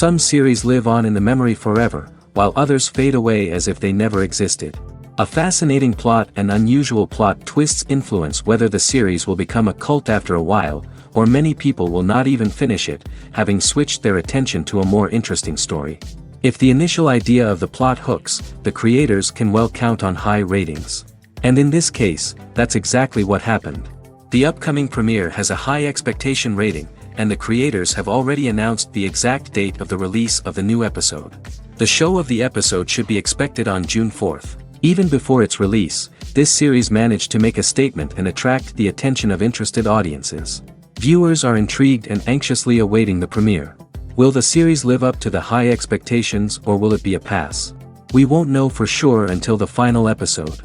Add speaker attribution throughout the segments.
Speaker 1: Some series live on in the memory forever, while others fade away as if they never existed. A fascinating plot and unusual plot twists influence whether the series will become a cult after a while, or many people will not even finish it, having switched their attention to a more interesting story. If the initial idea of the plot hooks, the creators can well count on high ratings. And in this case, that's exactly what happened. The upcoming premiere has a high expectation rating, and the creators have already announced the exact date of the release of the new episode. The show of the episode should be expected on June 4th. Even before its release, this series managed to make a statement and attract the attention of interested audiences. Viewers are intrigued and anxiously awaiting the premiere. Will the series live up to the high expectations, or will it be a pass? We won't know for sure until the final episode.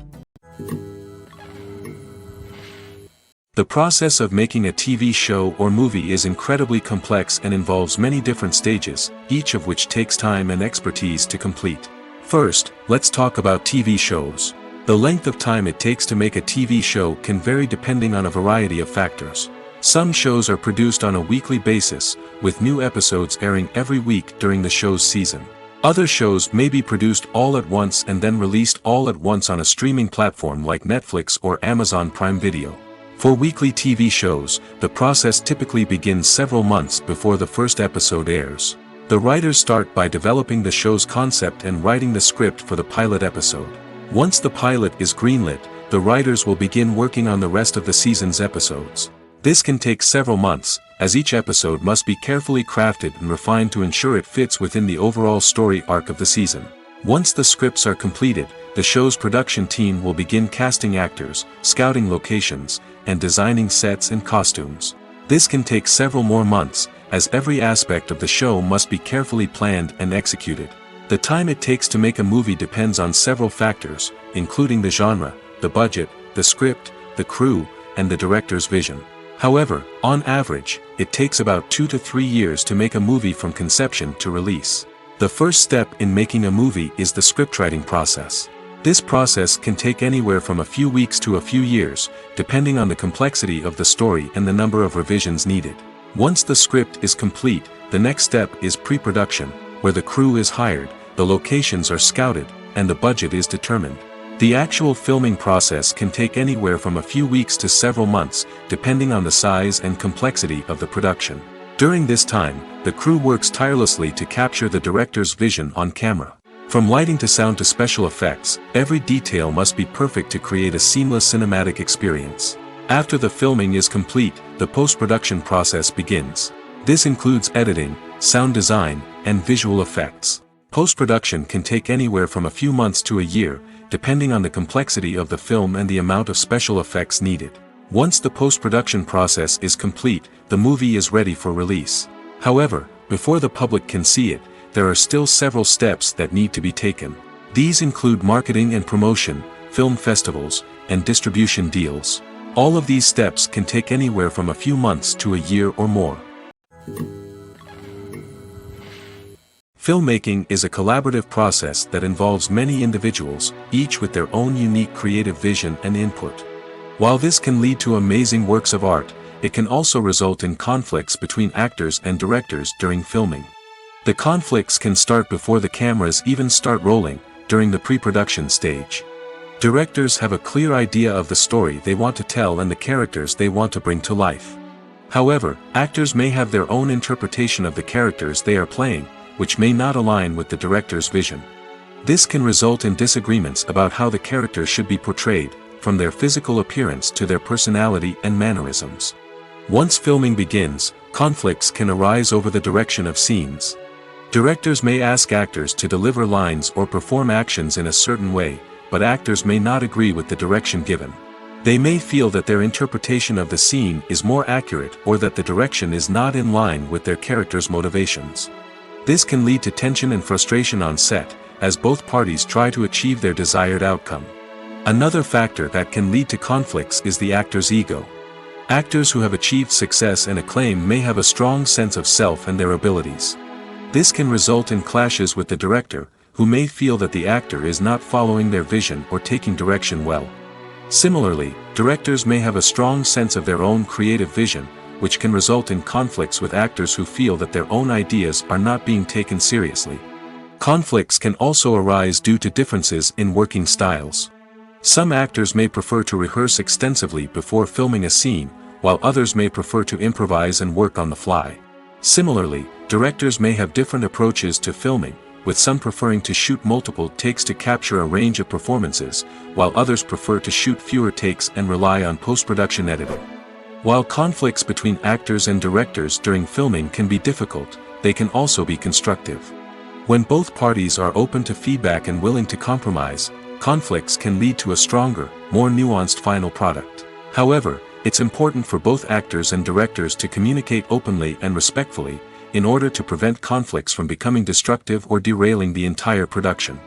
Speaker 1: The process of making a TV show or movie is incredibly complex and involves many different stages, each of which takes time and expertise to complete. First, let's talk about TV shows. The length of time it takes to make a TV show can vary depending on a variety of factors. Some shows are produced on a weekly basis, with new episodes airing every week during the show's season. Other shows may be produced all at once and then released all at once on a streaming platform like Netflix or Amazon Prime Video. For weekly TV shows, the process typically begins several months before the first episode airs. The writers start by developing the show's concept and writing the script for the pilot episode. Once the pilot is greenlit, the writers will begin working on the rest of the season's episodes. This can take several months, as each episode must be carefully crafted and refined to ensure it fits within the overall story arc of the season. Once the scripts are completed, the show's production team will begin casting actors, scouting locations, and designing sets and costumes. This can take several more months, as every aspect of the show must be carefully planned and executed. The time it takes to make a movie depends on several factors, including the genre, the budget, the script, the crew, and the director's vision. However, on average, it takes about 2 to 3 years to make a movie from conception to release. The first step in making a movie is the scriptwriting process. This process can take anywhere from a few weeks to a few years, depending on the complexity of the story and the number of revisions needed. Once the script is complete, the next step is pre-production, where the crew is hired, the locations are scouted, and the budget is determined. The actual filming process can take anywhere from a few weeks to several months, depending on the size and complexity of the production. During this time, the crew works tirelessly to capture the director's vision on camera. From lighting to sound to special effects, every detail must be perfect to create a seamless cinematic experience. After the filming is complete, the post-production process begins. This includes editing, sound design, and visual effects. Post-production can take anywhere from a few months to a year, depending on the complexity of the film and the amount of special effects needed. Once the post-production process is complete, the movie is ready for release. However, before the public can see it, there are still several steps that need to be taken. These include marketing and promotion, film festivals, and distribution deals. All of these steps can take anywhere from a few months to a year or more. Filmmaking is a collaborative process that involves many individuals, each with their own unique creative vision and input. While this can lead to amazing works of art, it can also result in conflicts between actors and directors during filming. The conflicts can start before the cameras even start rolling, during the pre-production stage. Directors have a clear idea of the story they want to tell and the characters they want to bring to life. However, actors may have their own interpretation of the characters they are playing, which may not align with the director's vision. This can result in disagreements about how the characters should be portrayed, from their physical appearance to their personality and mannerisms. Once filming begins, conflicts can arise over the direction of scenes. Directors may ask actors to deliver lines or perform actions in a certain way, but actors may not agree with the direction given. They may feel that their interpretation of the scene is more accurate or that the direction is not in line with their character's motivations. This can lead to tension and frustration on set, as both parties try to achieve their desired outcome. Another factor that can lead to conflicts is the actor's ego. Actors who have achieved success and acclaim may have a strong sense of self and their abilities. This can result in clashes with the director, who may feel that the actor is not following their vision or taking direction well. Similarly, directors may have a strong sense of their own creative vision, which can result in conflicts with actors who feel that their own ideas are not being taken seriously. Conflicts can also arise due to differences in working styles. Some actors may prefer to rehearse extensively before filming a scene, while others may prefer to improvise and work on the fly. Similarly, directors may have different approaches to filming, with some preferring to shoot multiple takes to capture a range of performances, while others prefer to shoot fewer takes and rely on post-production editing. While conflicts between actors and directors during filming can be difficult, they can also be constructive. When both parties are open to feedback and willing to compromise, conflicts can lead to a stronger, more nuanced final product. However, it's important for both actors and directors to communicate openly and respectfully, in order to prevent conflicts from becoming destructive or derailing the entire production.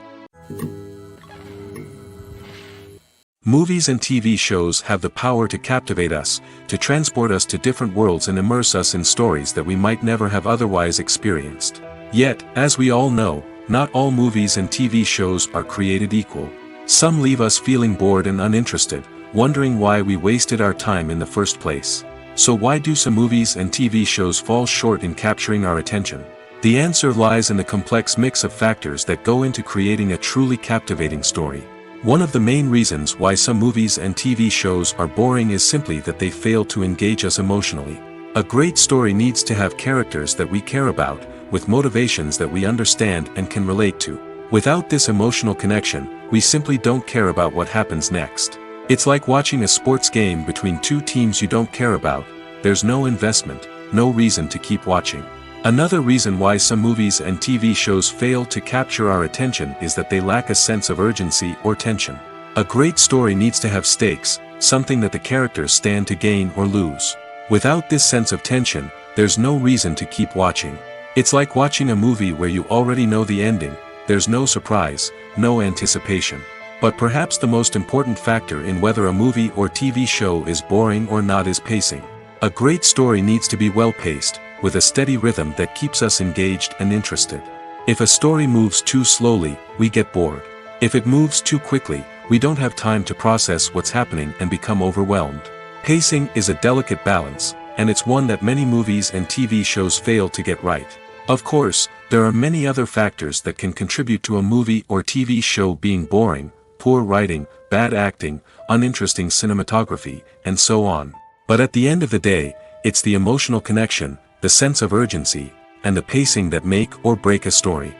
Speaker 1: Movies and TV shows have the power to captivate us, to transport us to different worlds and immerse us in stories that we might never have otherwise experienced. Yet, as we all know, not all movies and TV shows are created equal. Some leave us feeling bored and uninterested, wondering why we wasted our time in the first place. So why do some movies and TV shows fall short in capturing our attention? The answer lies in the complex mix of factors that go into creating a truly captivating story. One of the main reasons why some movies and TV shows are boring is simply that they fail to engage us emotionally. A great story needs to have characters that we care about, with motivations that we understand and can relate to. Without this emotional connection, we simply don't care about what happens next. It's like watching a sports game between two teams you don't care about. There's no investment, no reason to keep watching. Another reason why some movies and TV shows fail to capture our attention is that they lack a sense of urgency or tension. A great story needs to have stakes, something that the characters stand to gain or lose. Without this sense of tension, there's no reason to keep watching. It's like watching a movie where you already know the ending. There's no surprise, no anticipation. But perhaps the most important factor in whether a movie or TV show is boring or not is pacing. A great story needs to be well-paced, with a steady rhythm that keeps us engaged and interested. If a story moves too slowly, we get bored. If it moves too quickly, we don't have time to process what's happening and become overwhelmed. Pacing is a delicate balance, and it's one that many movies and TV shows fail to get right. Of course, there are many other factors that can contribute to a movie or TV show being boring: poor writing, bad acting, uninteresting cinematography, and so on. But at the end of the day, it's the emotional connection, the sense of urgency, and the pacing that make or break a story.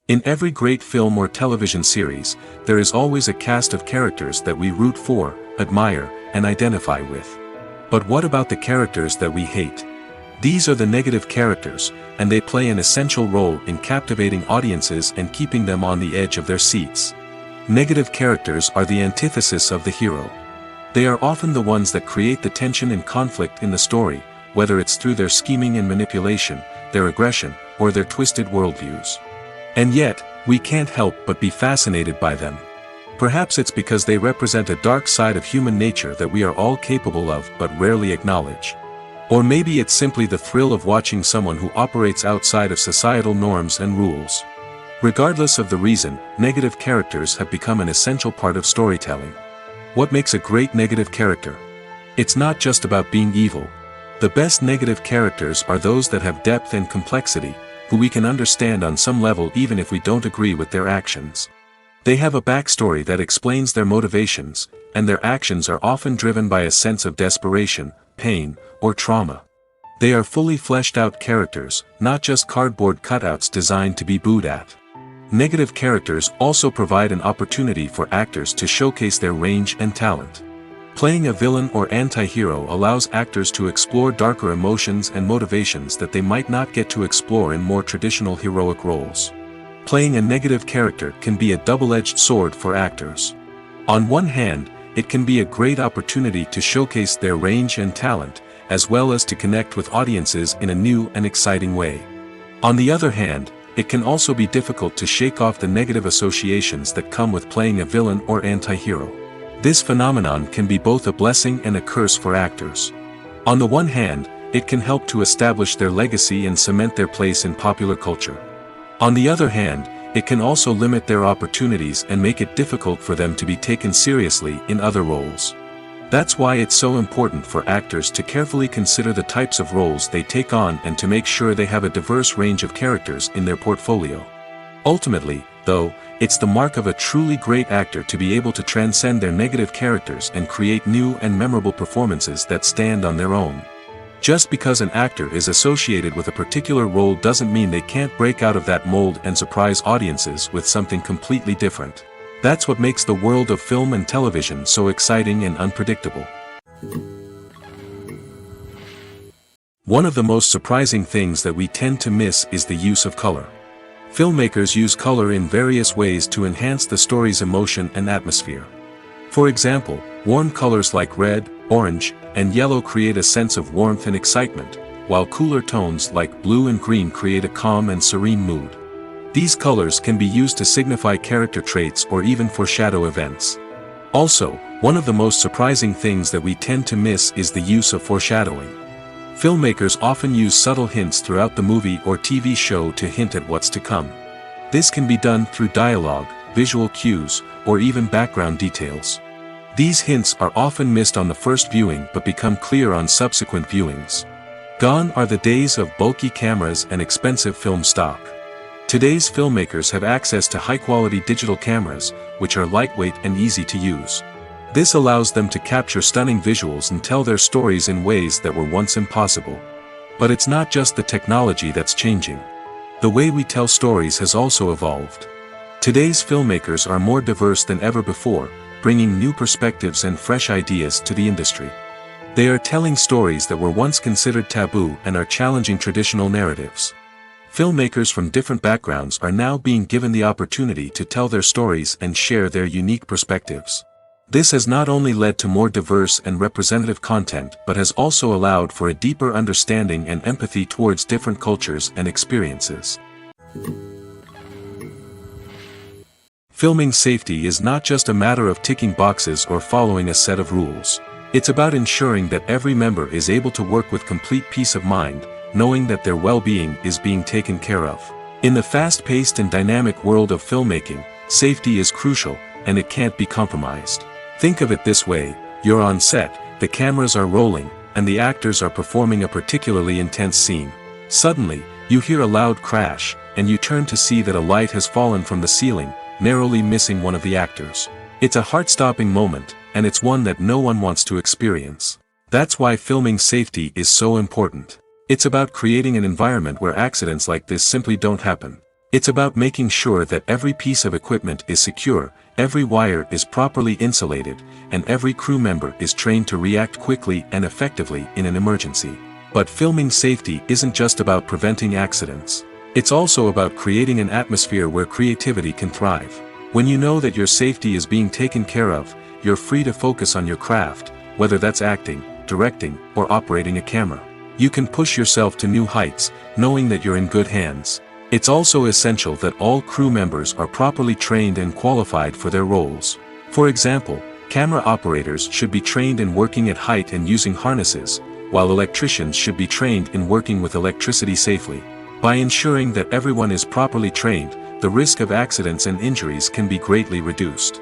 Speaker 1: In every great film or television series, there is always a cast of characters that we root for, admire, and identify with. But what about the characters that we hate? These are the negative characters, and they play an essential role in captivating audiences and keeping them on the edge of their seats. Negative characters are the antithesis of the hero. They are often the ones that create the tension and conflict in the story, whether it's through their scheming and manipulation, their aggression, or their twisted worldviews. And yet, we can't help but be fascinated by them. Perhaps it's because they represent a dark side of human nature that we are all capable of but rarely acknowledge. Or maybe it's simply the thrill of watching someone who operates outside of societal norms and rules. Regardless of the reason, negative characters have become an essential part of storytelling. What makes a great negative character? It's not just about being evil. The best negative characters are those that have depth and complexity, who we can understand on some level even if we don't agree with their actions. They have a backstory that explains their motivations, and their actions are often driven by a sense of desperation, pain, or trauma. They are fully fleshed out characters, not just cardboard cutouts designed to be booed at. Negative characters also provide an opportunity for actors to showcase their range and talent. Playing a villain or anti-hero allows actors to explore darker emotions and motivations that they might not get to explore in more traditional heroic roles. Playing a negative character can be a double-edged sword for actors. On one hand, it can be a great opportunity to showcase their range and talent, as well as to connect with audiences in a new and exciting way. On the other hand, it can also be difficult to shake off the negative associations that come with playing a villain or anti-hero. This phenomenon can be both a blessing and a curse for actors. On the one hand, it can help to establish their legacy and cement their place in popular culture. On the other hand, it can also limit their opportunities and make it difficult for them to be taken seriously in other roles. That's why it's so important for actors to carefully consider the types of roles they take on and to make sure they have a diverse range of characters in their portfolio. Ultimately, though, it's the mark of a truly great actor to be able to transcend their negative characters and create new and memorable performances that stand on their own. Just because an actor is associated with a particular role doesn't mean they can't break out of that mold and surprise audiences with something completely different. That's what makes the world of film and television so exciting and unpredictable. One of the most surprising things that we tend to miss is the use of color. Filmmakers use color in various ways to enhance the story's emotion and atmosphere. For example, warm colors like red, orange, and yellow create a sense of warmth and excitement, while cooler tones like blue and green create a calm and serene mood. These colors can be used to signify character traits or even foreshadow events. Also, one of the most surprising things that we tend to miss is the use of foreshadowing. Filmmakers often use subtle hints throughout the movie or TV show to hint at what's to come. This can be done through dialogue, visual cues, or even background details. These hints are often missed on the first viewing but become clear on subsequent viewings. Gone are the days of bulky cameras and expensive film stock. Today's filmmakers have access to high-quality digital cameras, which are lightweight and easy to use. This allows them to capture stunning visuals and tell their stories in ways that were once impossible. But it's not just the technology that's changing. The way we tell stories has also evolved. Today's filmmakers are more diverse than ever before, bringing new perspectives and fresh ideas to the industry. They are telling stories that were once considered taboo and are challenging traditional narratives. Filmmakers from different backgrounds are now being given the opportunity to tell their stories and share their unique perspectives. This has not only led to more diverse and representative content but has also allowed for a deeper understanding and empathy towards different cultures and experiences. Filming safety is not just a matter of ticking boxes or following a set of rules. It's about ensuring that every member is able to work with complete peace of mind, knowing that their well-being is being taken care of. In the fast-paced and dynamic world of filmmaking, safety is crucial, and it can't be compromised. Think of it this way: you're on set, the cameras are rolling, and the actors are performing a particularly intense scene. Suddenly, you hear a loud crash, and you turn to see that a light has fallen from the ceiling, narrowly missing one of the actors. It's a heart-stopping moment, and it's one that no one wants to experience. That's why filming safety is so important. It's about creating an environment where accidents like this simply don't happen. It's about making sure that every piece of equipment is secure, every wire is properly insulated, and every crew member is trained to react quickly and effectively in an emergency. But filming safety isn't just about preventing accidents. It's also about creating an atmosphere where creativity can thrive. When you know that your safety is being taken care of, you're free to focus on your craft, whether that's acting, directing, or operating a camera. You can push yourself to new heights, knowing that you're in good hands. It's also essential that all crew members are properly trained and qualified for their roles. For example, camera operators should be trained in working at height and using harnesses, while electricians should be trained in working with electricity safely. By ensuring that everyone is properly trained, the risk of accidents and injuries can be greatly reduced.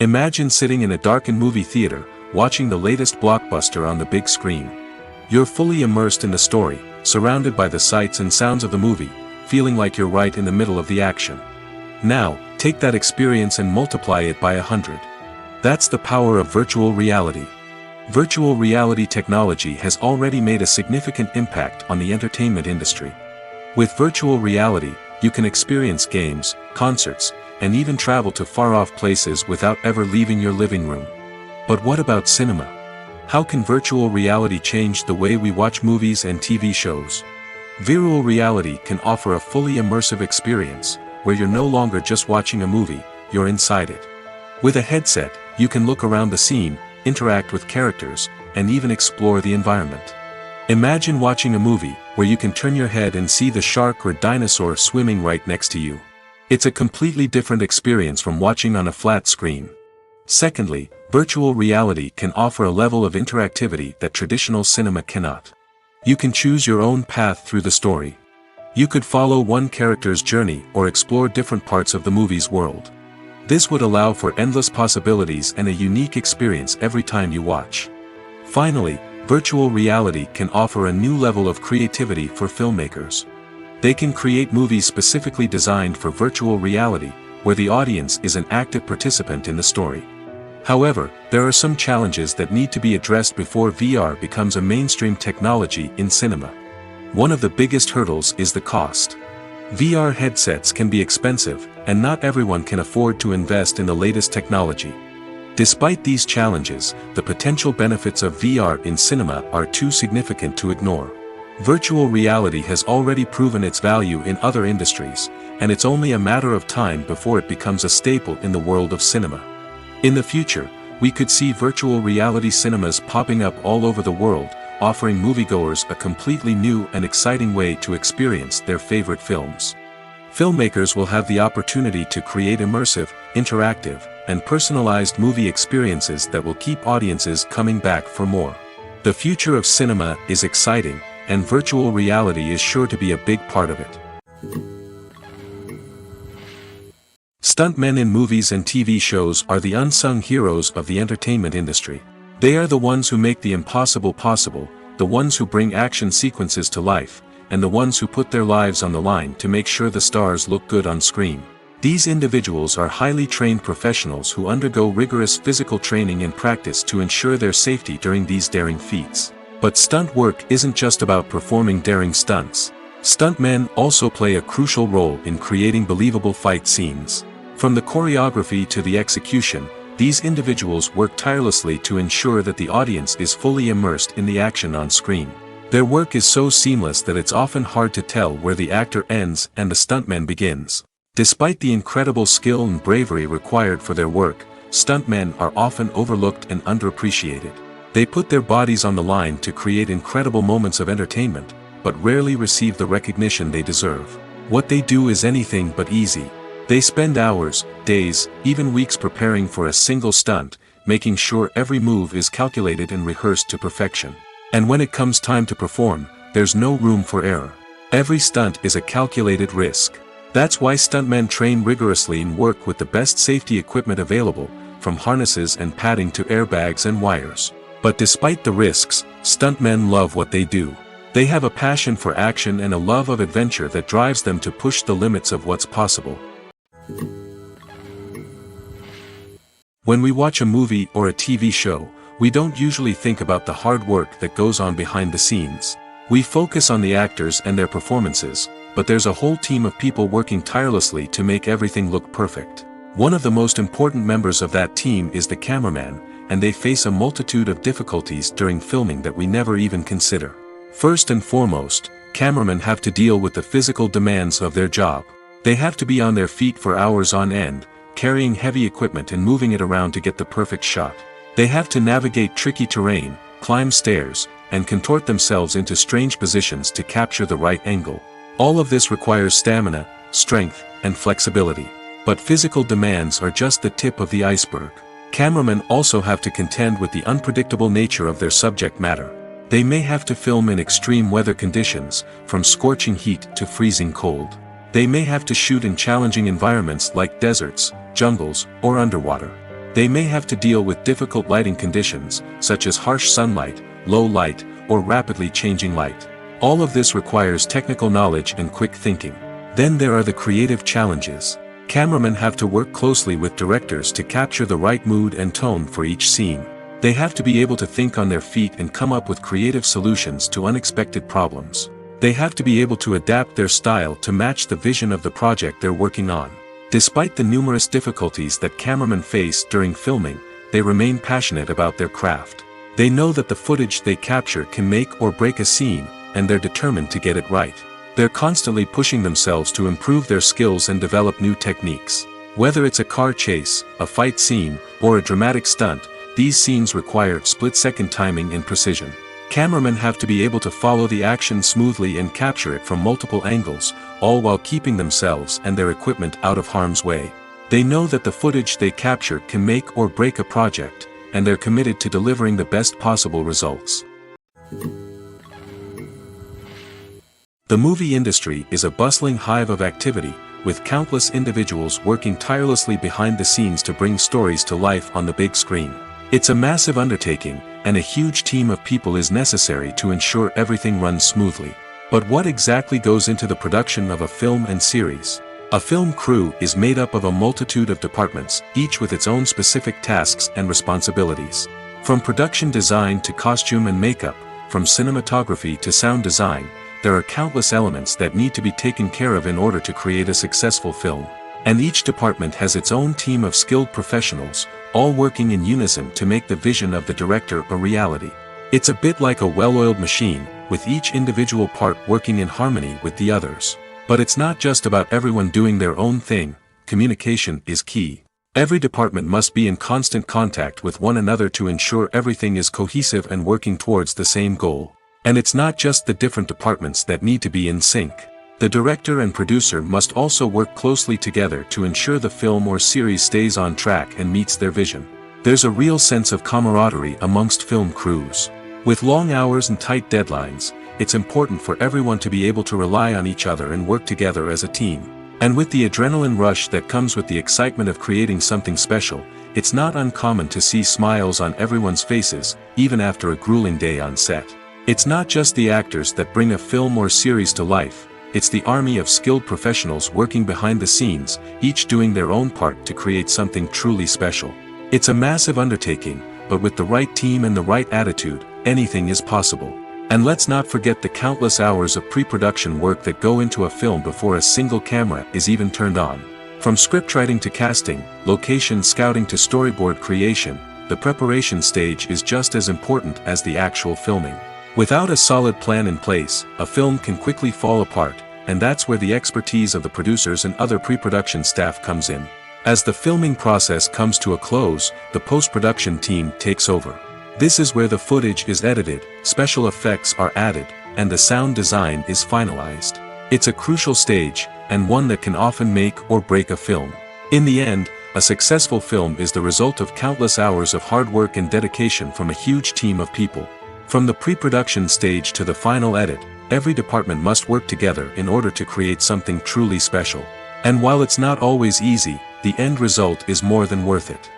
Speaker 1: Imagine sitting in a darkened movie theater, watching the latest blockbuster on the big screen. You're fully immersed in the story, surrounded by the sights and sounds of the movie, feeling like you're right in the middle of the action. Now, take that experience and multiply it by 100. That's the power of virtual reality. Virtual reality technology has already made a significant impact on the entertainment industry. With virtual reality, you can experience games, concerts, and even travel to far-off places without ever leaving your living room. But what about cinema? How can virtual reality change the way we watch movies and TV shows? Virtual reality can offer a fully immersive experience, where you're no longer just watching a movie, you're inside it. With a headset, you can look around the scene, interact with characters, and even explore the environment. Imagine watching a movie, where you can turn your head and see the shark or dinosaur swimming right next to you. It's a completely different experience from watching on a flat screen. Secondly, virtual reality can offer a level of interactivity that traditional cinema cannot. You can choose your own path through the story. You could follow one character's journey or explore different parts of the movie's world. This would allow for endless possibilities and a unique experience every time you watch. Finally, virtual reality can offer a new level of creativity for filmmakers. They can create movies specifically designed for virtual reality, where the audience is an active participant in the story. However, there are some challenges that need to be addressed before VR becomes a mainstream technology in cinema. One of the biggest hurdles is the cost. VR headsets can be expensive, and not everyone can afford to invest in the latest technology. Despite these challenges, the potential benefits of VR in cinema are too significant to ignore. Virtual reality has already proven its value in other industries, and it's only a matter of time before it becomes a staple in the world of cinema. In the future, we could see virtual reality cinemas popping up all over the world, offering moviegoers a completely new and exciting way to experience their favorite films. Filmmakers will have the opportunity to create immersive, interactive, and personalized movie experiences that will keep audiences coming back for more. The future of cinema is exciting, and virtual reality is sure to be a big part of it. Stuntmen in movies and TV shows are the unsung heroes of the entertainment industry. They are the ones who make the impossible possible, the ones who bring action sequences to life, and the ones who put their lives on the line to make sure the stars look good on screen. These individuals are highly trained professionals who undergo rigorous physical training and practice to ensure their safety during these daring feats. But stunt work isn't just about performing daring stunts. Stuntmen also play a crucial role in creating believable fight scenes. From the choreography to the execution, these individuals work tirelessly to ensure that the audience is fully immersed in the action on screen. Their work is so seamless that it's often hard to tell where the actor ends and the stuntman begins. Despite the incredible skill and bravery required for their work, stuntmen are often overlooked and underappreciated. They put their bodies on the line to create incredible moments of entertainment, but rarely receive the recognition they deserve. What they do is anything but easy. They spend hours, days, even weeks preparing for a single stunt, making sure every move is calculated and rehearsed to perfection. And when it comes time to perform, there's no room for error. Every stunt is a calculated risk. That's why stuntmen train rigorously and work with the best safety equipment available, from harnesses and padding to airbags and wires. But despite the risks, stuntmen love what they do. They have a passion for action and a love of adventure that drives them to push the limits of what's possible. When we watch a movie or a TV show, we don't usually think about the hard work that goes on behind the scenes. We focus on the actors and their performances, but there's a whole team of people working tirelessly to make everything look perfect. One of the most important members of that team is the cameraman, and they face a multitude of difficulties during filming that we never even consider. First and foremost, cameramen have to deal with the physical demands of their job. They have to be on their feet for hours on end, carrying heavy equipment and moving it around to get the perfect shot. They have to navigate tricky terrain, climb stairs, and contort themselves into strange positions to capture the right angle. All of this requires stamina, strength, and flexibility. But physical demands are just the tip of the iceberg. Cameramen also have to contend with the unpredictable nature of their subject matter. They may have to film in extreme weather conditions, from scorching heat to freezing cold. They may have to shoot in challenging environments like deserts, jungles, or underwater. They may have to deal with difficult lighting conditions, such as harsh sunlight, low light, or rapidly changing light. All of this requires technical knowledge and quick thinking. Then there are the creative challenges. Cameramen have to work closely with directors to capture the right mood and tone for each scene. They have to be able to think on their feet and come up with creative solutions to unexpected problems. They have to be able to adapt their style to match the vision of the project they're working on. Despite the numerous difficulties that cameramen face during filming, they remain passionate about their craft. They know that the footage they capture can make or break a scene, and they're determined to get it right. They're constantly pushing themselves to improve their skills and develop new techniques. Whether it's a car chase, a fight scene, or a dramatic stunt, these scenes require split-second timing and precision. Cameramen have to be able to follow the action smoothly and capture it from multiple angles, all while keeping themselves and their equipment out of harm's way. They know that the footage they capture can make or break a project, and they're committed to delivering the best possible results. The movie industry is a bustling hive of activity, with countless individuals working tirelessly behind the scenes to bring stories to life on the big screen. It's a massive undertaking, and a huge team of people is necessary to ensure everything runs smoothly. But what exactly goes into the production of a film and series? A film crew is made up of a multitude of departments, each with its own specific tasks and responsibilities. From production design to costume and makeup, from cinematography to sound design, there are countless elements that need to be taken care of in order to create a successful film. And each department has its own team of skilled professionals, all working in unison to make the vision of the director a reality. It's a bit like a well-oiled machine, with each individual part working in harmony with the others. But it's not just about everyone doing their own thing. Communication is key. Every department must be in constant contact with one another to ensure everything is cohesive and working towards the same goal. And it's not just the different departments that need to be in sync. The director and producer must also work closely together to ensure the film or series stays on track and meets their vision. There's a real sense of camaraderie amongst film crews. With long hours and tight deadlines, it's important for everyone to be able to rely on each other and work together as a team. And with the adrenaline rush that comes with the excitement of creating something special, it's not uncommon to see smiles on everyone's faces, even after a grueling day on set. It's not just the actors that bring a film or series to life. It's the army of skilled professionals working behind the scenes, each doing their own part to create something truly special. It's a massive undertaking, but with the right team and the right attitude, anything is possible. And let's not forget the countless hours of pre-production work that go into a film before a single camera is even turned on. From scriptwriting to casting, location scouting to storyboard creation, the preparation stage is just as important as the actual filming. Without a solid plan in place, a film can quickly fall apart, and that's where the expertise of the producers and other pre-production staff comes in. As the filming process comes to a close, the post-production team takes over. This is where the footage is edited, special effects are added, and the sound design is finalized. It's a crucial stage, and one that can often make or break a film. In the end, a successful film is the result of countless hours of hard work and dedication from a huge team of people. From the pre-production stage to the final edit, every department must work together in order to create something truly special. And while it's not always easy, the end result is more than worth it.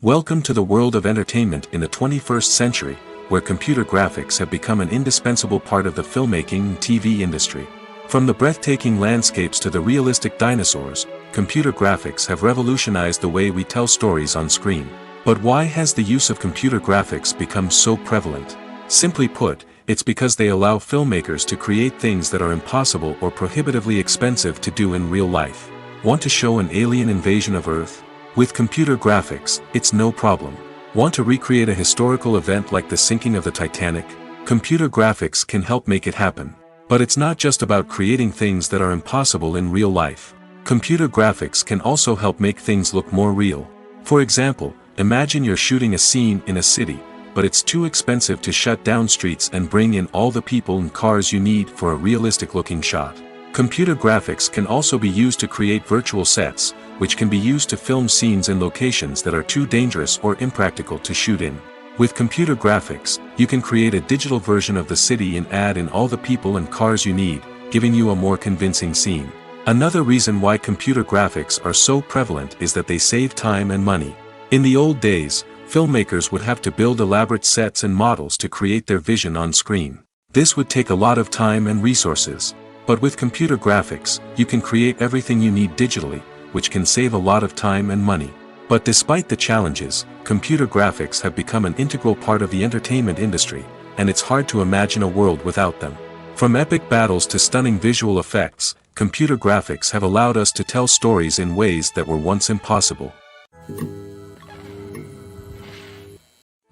Speaker 1: Welcome to the world of entertainment in the 21st century, where computer graphics have become an indispensable part of the filmmaking and TV industry. From the breathtaking landscapes to the realistic dinosaurs, computer graphics have revolutionized the way we tell stories on screen. But why has the use of computer graphics become so prevalent? Simply put, it's because they allow filmmakers to create things that are impossible or prohibitively expensive to do in real life. Want to show an alien invasion of Earth? With computer graphics, it's no problem. Want to recreate a historical event like the sinking of the Titanic? Computer graphics can help make it happen. But it's not just about creating things that are impossible in real life. Computer graphics can also help make things look more real. For example, imagine you're shooting a scene in a city, but it's too expensive to shut down streets and bring in all the people and cars you need for a realistic-looking shot. Computer graphics can also be used to create virtual sets, which can be used to film scenes in locations that are too dangerous or impractical to shoot in. With computer graphics, you can create a digital version of the city and add in all the people and cars you need, giving you a more convincing scene. Another reason why computer graphics are so prevalent is that they save time and money. In the old days, filmmakers would have to build elaborate sets and models to create their vision on screen. This would take a lot of time and resources. But with computer graphics, you can create everything you need digitally, which can save a lot of time and money. But despite the challenges, computer graphics have become an integral part of the entertainment industry, and it's hard to imagine a world without them. From epic battles to stunning visual effects, computer graphics have allowed us to tell stories in ways that were once impossible.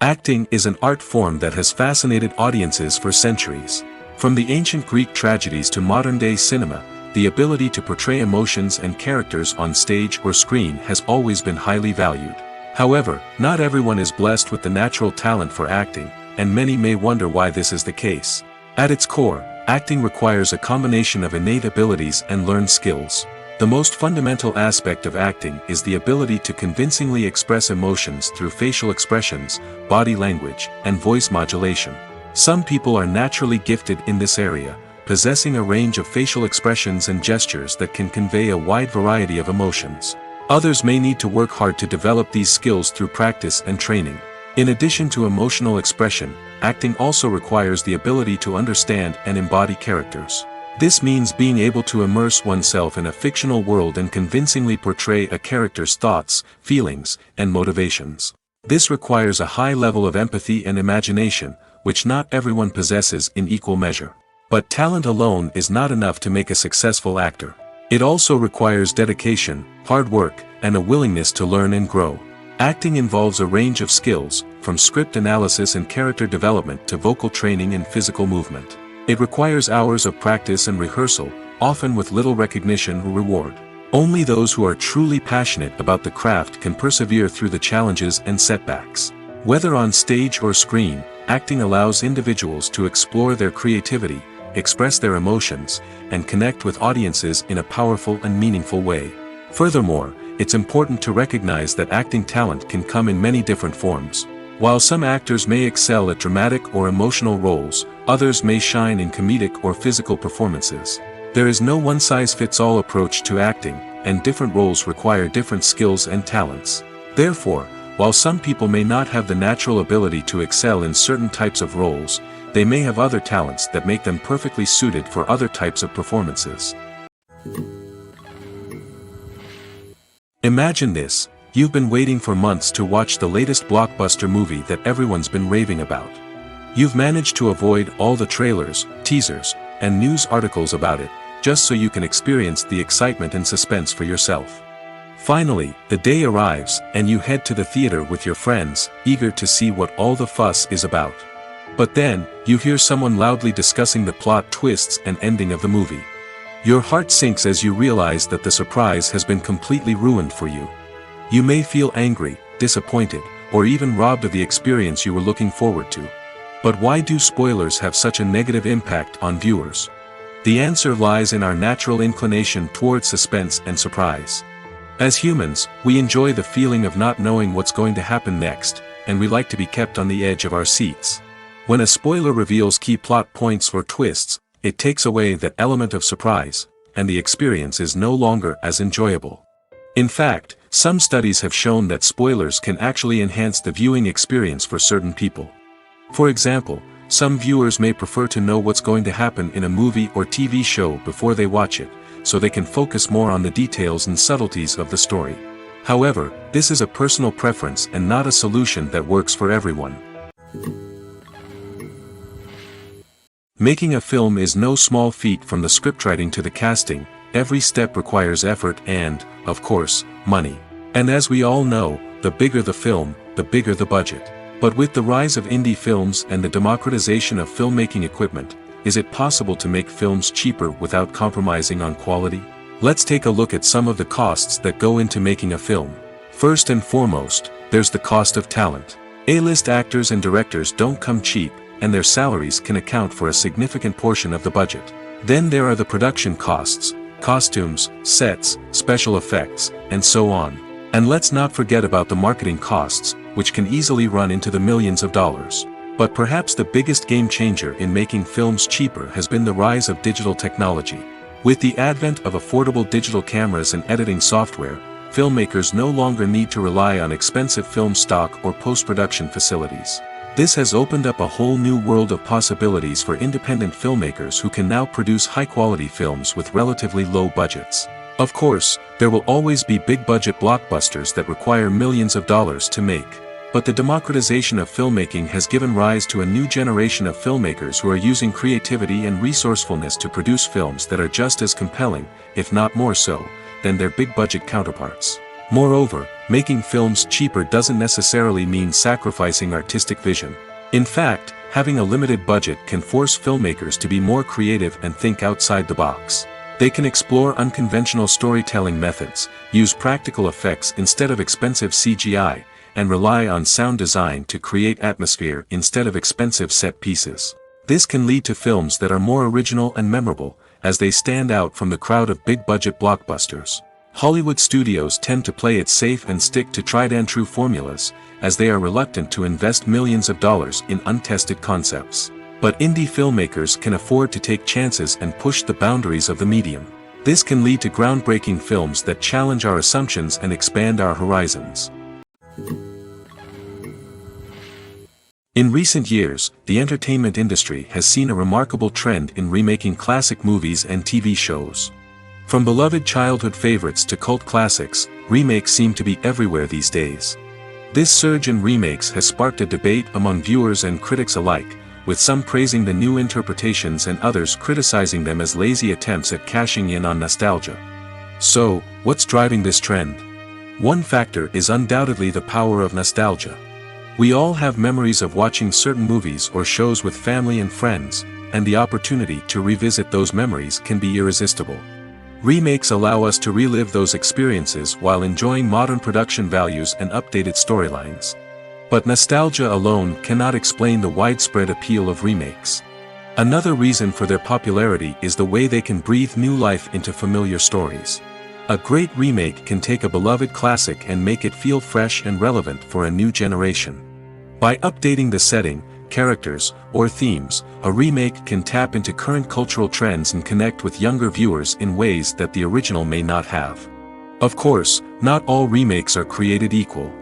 Speaker 1: Acting is an art form that has fascinated audiences for centuries. From the ancient Greek tragedies to modern-day cinema, the ability to portray emotions and characters on stage or screen has always been highly valued. However, not everyone is blessed with the natural talent for acting, and many may wonder why this is the case. At its core, acting requires a combination of innate abilities and learned skills. The most fundamental aspect of acting is the ability to convincingly express emotions through facial expressions, body language, and voice modulation. Some people are naturally gifted in this area, possessing a range of facial expressions and gestures that can convey a wide variety of emotions. Others may need to work hard to develop these skills through practice and training. In addition to emotional expression, acting also requires the ability to understand and embody characters. This means being able to immerse oneself in a fictional world and convincingly portray a character's thoughts, feelings, and motivations. This requires a high level of empathy and imagination, which not everyone possesses in equal measure. But talent alone is not enough to make a successful actor. It also requires dedication, hard work, and a willingness to learn and grow. Acting involves a range of skills, from script analysis and character development to vocal training and physical movement. It requires hours of practice and rehearsal, often with little recognition or reward. Only those who are truly passionate about the craft can persevere through the challenges and setbacks. Whether on stage or screen, acting allows individuals to explore their creativity, express their emotions, and connect with audiences in a powerful and meaningful way. Furthermore, it's important to recognize that acting talent can come in many different forms. While some actors may excel at dramatic or emotional roles, others may shine in comedic or physical performances. There is no one-size-fits-all approach to acting, and different roles require different skills and talents. Therefore, while some people may not have the natural ability to excel in certain types of roles, they may have other talents that make them perfectly suited for other types of performances. Imagine this: you've been waiting for months to watch the latest blockbuster movie that everyone's been raving about. You've managed to avoid all the trailers, teasers, and news articles about it, just so you can experience the excitement and suspense for yourself. Finally, the day arrives, and you head to the theater with your friends, eager to see what all the fuss is about. But then, you hear someone loudly discussing the plot twists and ending of the movie. Your heart sinks as you realize that the surprise has been completely ruined for you. You may feel angry, disappointed, or even robbed of the experience you were looking forward to. But why do spoilers have such a negative impact on viewers? The answer lies in our natural inclination towards suspense and surprise. As humans, we enjoy the feeling of not knowing what's going to happen next, and we like to be kept on the edge of our seats. When a spoiler reveals key plot points or twists, it takes away that element of surprise, and the experience is no longer as enjoyable. In fact, some studies have shown that spoilers can actually enhance the viewing experience for certain people. For example, some viewers may prefer to know what's going to happen in a movie or TV show before they watch it, so they can focus more on the details and subtleties of the story. However, this is a personal preference and not a solution that works for everyone. Making a film is no small feat. From the scriptwriting to the casting, every step requires effort and, of course, money. And as we all know, the bigger the film, the bigger the budget. But with the rise of indie films and the democratization of filmmaking equipment, is it possible to make films cheaper without compromising on quality? Let's take a look at some of the costs that go into making a film. First and foremost, there's the cost of talent. A-list actors and directors don't come cheap, and their salaries can account for a significant portion of the budget. Then there are the production costs, costumes, sets, special effects, and so on. And let's not forget about the marketing costs, which can easily run into the millions of dollars. But perhaps the biggest game changer in making films cheaper has been the rise of digital technology. With the advent of affordable digital cameras and editing software, filmmakers no longer need to rely on expensive film stock or post-production facilities. This has opened up a whole new world of possibilities for independent filmmakers who can now produce high-quality films with relatively low budgets. Of course, there will always be big-budget blockbusters that require millions of dollars to make. But the democratization of filmmaking has given rise to a new generation of filmmakers who are using creativity and resourcefulness to produce films that are just as compelling, if not more so, than their big-budget counterparts. Moreover, making films cheaper doesn't necessarily mean sacrificing artistic vision. In fact, having a limited budget can force filmmakers to be more creative and think outside the box. They can explore unconventional storytelling methods, use practical effects instead of expensive CGI, and rely on sound design to create atmosphere instead of expensive set pieces. This can lead to films that are more original and memorable, as they stand out from the crowd of big-budget blockbusters. Hollywood studios tend to play it safe and stick to tried-and-true formulas, as they are reluctant to invest millions of dollars in untested concepts. But indie filmmakers can afford to take chances and push the boundaries of the medium. This can lead to groundbreaking films that challenge our assumptions and expand our horizons. In recent years, the entertainment industry has seen a remarkable trend in remaking classic movies and TV shows. From beloved childhood favorites to cult classics, remakes seem to be everywhere these days. This surge in remakes has sparked a debate among viewers and critics alike, with some praising the new interpretations and others criticizing them as lazy attempts at cashing in on nostalgia. So, what's driving this trend? One factor is undoubtedly the power of nostalgia. We all have memories of watching certain movies or shows with family and friends, and the opportunity to revisit those memories can be irresistible. Remakes allow us to relive those experiences while enjoying modern production values and updated storylines. But nostalgia alone cannot explain the widespread appeal of remakes. Another reason for their popularity is the way they can breathe new life into familiar stories. A great remake can take a beloved classic and make it feel fresh and relevant for a new generation. By updating the setting, characters, or themes, a remake can tap into current cultural trends and connect with younger viewers in ways that the original may not have. Of course, not all remakes are created equal.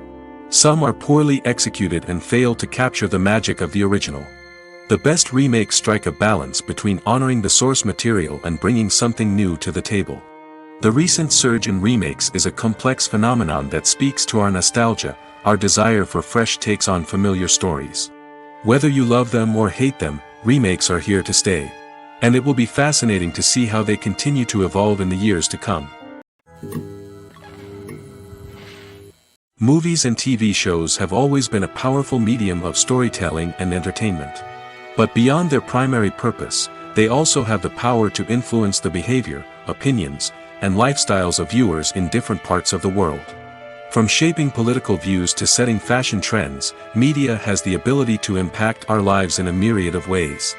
Speaker 1: Some are poorly executed and fail to capture the magic of the original. The best remakes strike a balance between honoring the source material and bringing something new to the table. The recent surge in remakes is a complex phenomenon that speaks to our nostalgia, our desire for fresh takes on familiar stories. Whether you love them or hate them, remakes are here to stay. And it will be fascinating to see how they continue to evolve in the years to come. Movies and TV shows have always been a powerful medium of storytelling and entertainment. But beyond their primary purpose, they also have the power to influence the behavior, opinions, and lifestyles of viewers in different parts of the world. From shaping political views to setting fashion trends, media has the ability to impact our lives in a myriad of ways.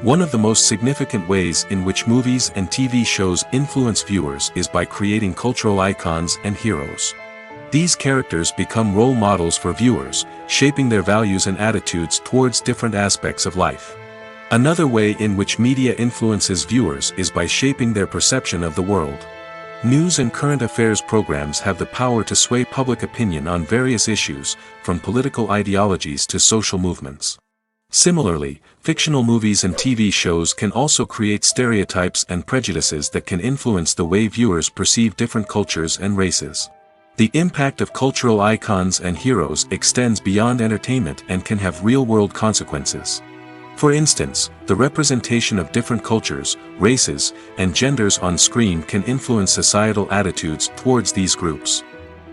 Speaker 1: One of the most significant ways in which movies and TV shows influence viewers is by creating cultural icons and heroes. These characters become role models for viewers, shaping their values and attitudes towards different aspects of life. Another way in which media influences viewers is by shaping their perception of the world. News and current affairs programs have the power to sway public opinion on various issues, from political ideologies to social movements. Similarly, fictional movies and TV shows can also create stereotypes and prejudices that can influence the way viewers perceive different cultures and races. The impact of cultural icons and heroes extends beyond entertainment and can have real-world consequences. For instance, the representation of different cultures, races, and genders on screen can influence societal attitudes towards these groups.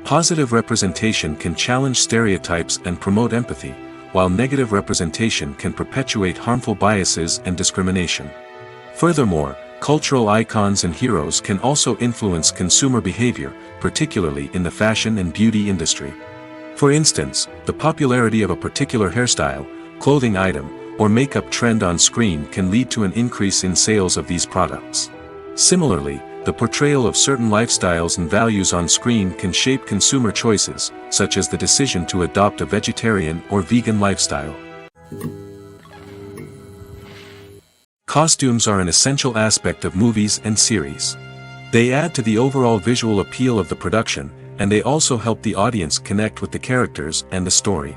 Speaker 1: Positive representation can challenge stereotypes and promote empathy, while negative representation can perpetuate harmful biases and discrimination. Furthermore, cultural icons and heroes can also influence consumer behavior, particularly in the fashion and beauty industry. For instance, the popularity of a particular hairstyle, clothing item, or makeup trend on screen can lead to an increase in sales of these products. Similarly, the portrayal of certain lifestyles and values on screen can shape consumer choices, such as the decision to adopt a vegetarian or vegan lifestyle. Costumes are an essential aspect of movies and series. They add to the overall visual appeal of the production, and they also help the audience connect with the characters and the story.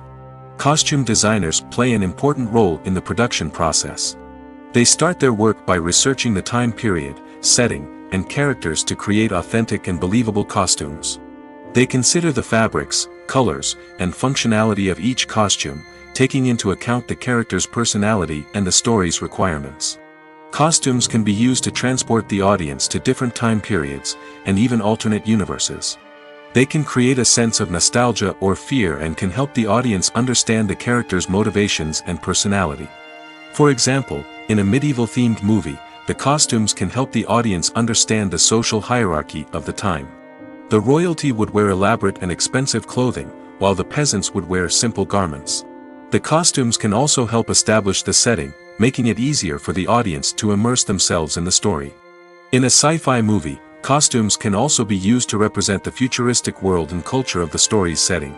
Speaker 1: Costume designers play an important role in the production process. They start their work by researching the time period, setting, and characters to create authentic and believable costumes. They consider the fabrics, colors, and functionality of each costume, taking into account the character's personality and the story's requirements. Costumes can be used to transport the audience to different time periods, and even alternate universes. They can create a sense of nostalgia or fear and can help the audience understand the character's motivations and personality. For example, in a medieval-themed movie, the costumes can help the audience understand the social hierarchy of the time. The royalty would wear elaborate and expensive clothing, while the peasants would wear simple garments. The costumes can also help establish the setting, making it easier for the audience to immerse themselves in the story. In a sci-fi movie, costumes can also be used to represent the futuristic world and culture of the story's setting.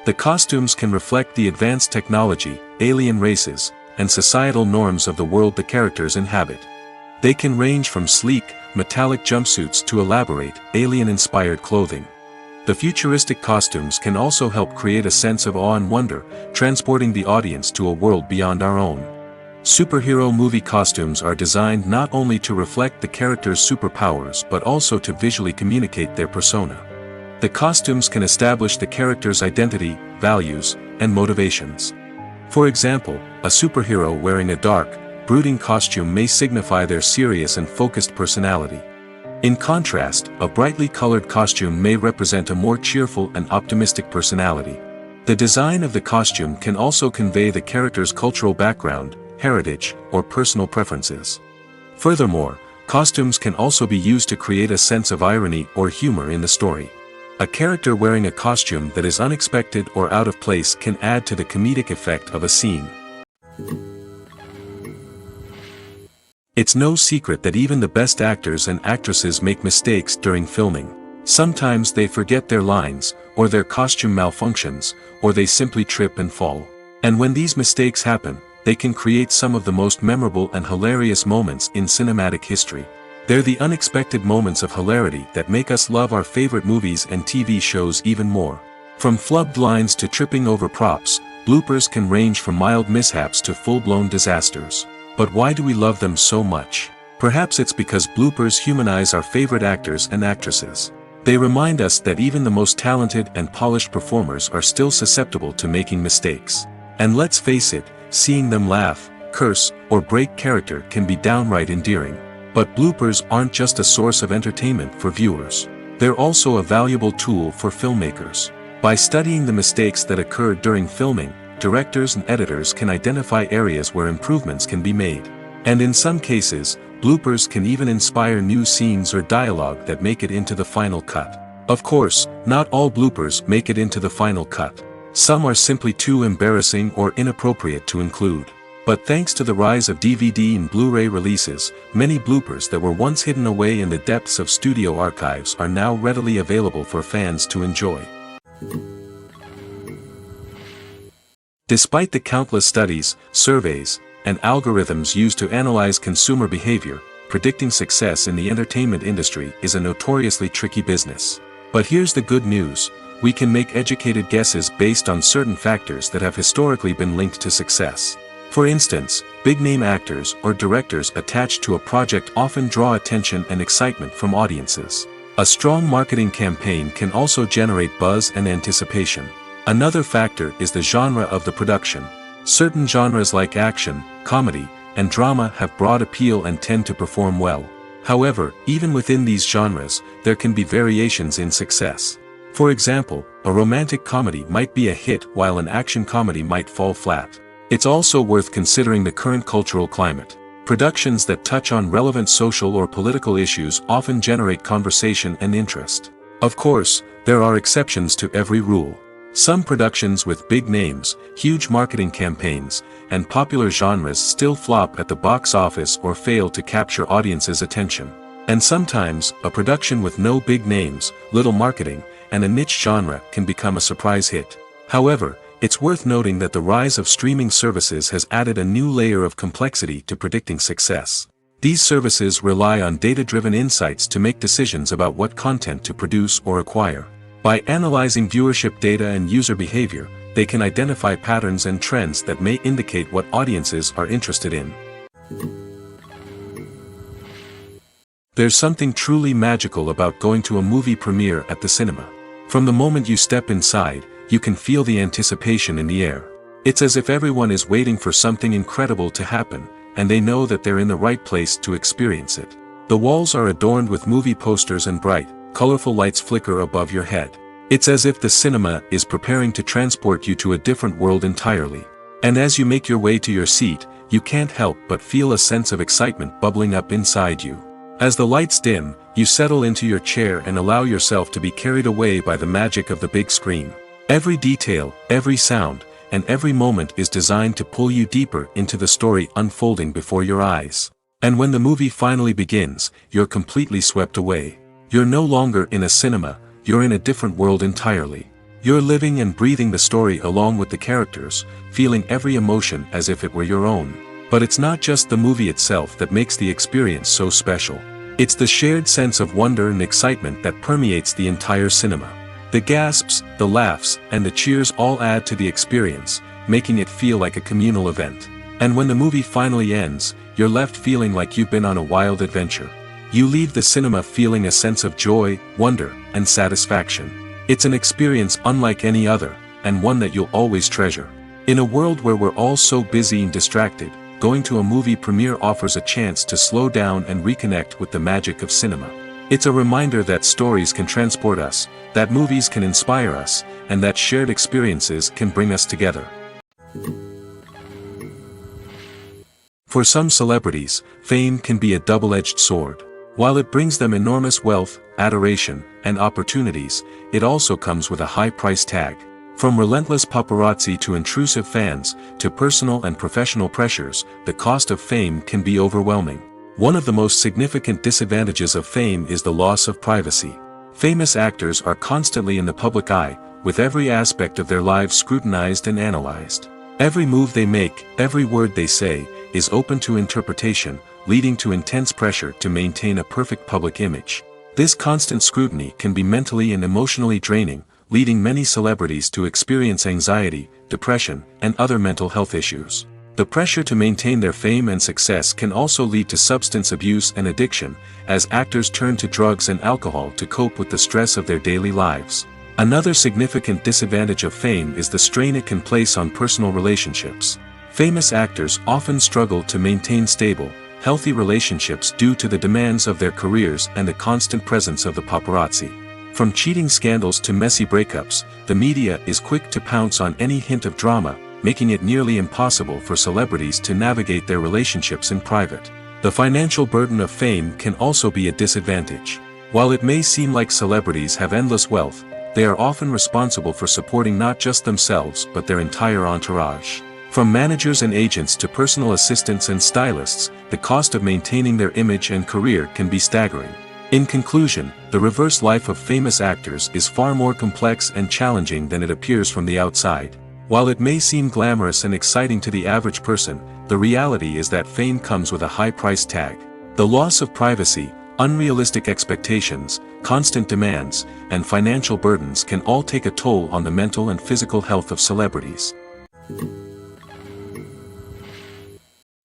Speaker 1: The costumes can reflect the advanced technology, alien races, and societal norms of the world the characters inhabit. They can range from sleek, metallic jumpsuits to elaborate, alien-inspired clothing. The futuristic costumes can also help create a sense of awe and wonder, transporting the audience to a world beyond our own. Superhero movie costumes are designed not only to reflect the character's superpowers but also to visually communicate their persona. The costumes can establish the character's identity, values, and motivations. For example, a superhero wearing a dark, brooding costume may signify their serious and focused personality. In contrast, a brightly colored costume may represent a more cheerful and optimistic personality. The design of the costume can also convey the character's cultural background, heritage, or personal preferences. Furthermore, costumes can also be used to create a sense of irony or humor in the story. A character wearing a costume that is unexpected or out of place can add to the comedic effect of a scene. It's no secret that even the best actors and actresses make mistakes during filming. Sometimes they forget their lines, or their costume malfunctions, or they simply trip and fall. And when these mistakes happen, they can create some of the most memorable and hilarious moments in cinematic history. They're the unexpected moments of hilarity that make us love our favorite movies and TV shows even more. From flubbed lines to tripping over props, bloopers can range from mild mishaps to full-blown disasters. But why do we love them so much? Perhaps it's because bloopers humanize our favorite actors and actresses. They remind us that even the most talented and polished performers are still susceptible to making mistakes. And let's face it, seeing them laugh, curse, or break character can be downright endearing. But bloopers aren't just a source of entertainment for viewers. They're also a valuable tool for filmmakers. By studying the mistakes that occurred during filming, directors and editors can identify areas where improvements can be made. And in some cases, bloopers can even inspire new scenes or dialogue that make it into the final cut. Of course, not all bloopers make it into the final cut. Some are simply too embarrassing or inappropriate to include. But thanks to the rise of DVD and Blu-ray releases, many bloopers that were once hidden away in the depths of studio archives are now readily available for fans to enjoy. Despite the countless studies, surveys, and algorithms used to analyze consumer behavior, predicting success in the entertainment industry is a notoriously tricky business. But here's the good news: we can make educated guesses based on certain factors that have historically been linked to success. For instance, big-name actors or directors attached to a project often draw attention and excitement from audiences. A strong marketing campaign can also generate buzz and anticipation. Another factor is the genre of the production. Certain genres like action, comedy, and drama have broad appeal and tend to perform well. However, even within these genres, there can be variations in success. For example, a romantic comedy might be a hit while an action comedy might fall flat. It's also worth considering the current cultural climate. Productions that touch on relevant social or political issues often generate conversation and interest. Of course, there are exceptions to every rule. Some productions with big names, huge marketing campaigns, and popular genres still flop at the box office or fail to capture audiences' attention. And sometimes, a production with no big names, little marketing, and a niche genre can become a surprise hit. However, it's worth noting that the rise of streaming services has added a new layer of complexity to predicting success. These services rely on data-driven insights to make decisions about what content to produce or acquire. By analyzing viewership data and user behavior, they can identify patterns and trends that may indicate what audiences are interested in. There's something truly magical about going to a movie premiere at the cinema. From the moment you step inside, you can feel the anticipation in the air. It's as if everyone is waiting for something incredible to happen, and they know that they're in the right place to experience it. The walls are adorned with movie posters and bright, colorful lights flicker above your head. It's as if the cinema is preparing to transport you to a different world entirely. And as you make your way to your seat, you can't help but feel a sense of excitement bubbling up inside you. As the lights dim, you settle into your chair and allow yourself to be carried away by the magic of the big screen. Every detail, every sound, and every moment is designed to pull you deeper into the story unfolding before your eyes. And when the movie finally begins, you're completely swept away. You're no longer in a cinema, you're in a different world entirely. You're living and breathing the story along with the characters, feeling every emotion as if it were your own. But it's not just the movie itself that makes the experience so special. It's the shared sense of wonder and excitement that permeates the entire cinema. The gasps, the laughs, and the cheers all add to the experience, making it feel like a communal event. And when the movie finally ends, you're left feeling like you've been on a wild adventure. You leave the cinema feeling a sense of joy, wonder, and satisfaction. It's an experience unlike any other, and one that you'll always treasure. In a world where we're all so busy and distracted, going to a movie premiere offers a chance to slow down and reconnect with the magic of cinema. It's a reminder that stories can transport us, that movies can inspire us, and that shared experiences can bring us together. For some celebrities, fame can be a double-edged sword. While it brings them enormous wealth, adoration, and opportunities, it also comes with a high price tag. From relentless paparazzi to intrusive fans, to personal and professional pressures, the cost of fame can be overwhelming. One of the most significant disadvantages of fame is the loss of privacy. Famous actors are constantly in the public eye, with every aspect of their lives scrutinized and analyzed. Every move they make, every word they say, is open to interpretation, leading to intense pressure to maintain a perfect public image. This constant scrutiny can be mentally and emotionally draining, leading many celebrities to experience anxiety, depression, and other mental health issues. The pressure to maintain their fame and success can also lead to substance abuse and addiction, as actors turn to drugs and alcohol to cope with the stress of their daily lives. Another significant disadvantage of fame is the strain it can place on personal relationships. Famous actors often struggle to maintain stable, healthy relationships due to the demands of their careers and the constant presence of the paparazzi. From cheating scandals to messy breakups, the media is quick to pounce on any hint of drama, making it nearly impossible for celebrities to navigate their relationships in private. The financial burden of fame can also be a disadvantage. While it may seem like celebrities have endless wealth, they are often responsible for supporting not just themselves but their entire entourage. From managers and agents to personal assistants and stylists, the cost of maintaining their image and career can be staggering. In conclusion, the reverse life of famous actors is far more complex and challenging than it appears from the outside. While it may seem glamorous and exciting to the average person, the reality is that fame comes with a high price tag. The loss of privacy, unrealistic expectations, constant demands, and financial burdens can all take a toll on the mental and physical health of celebrities.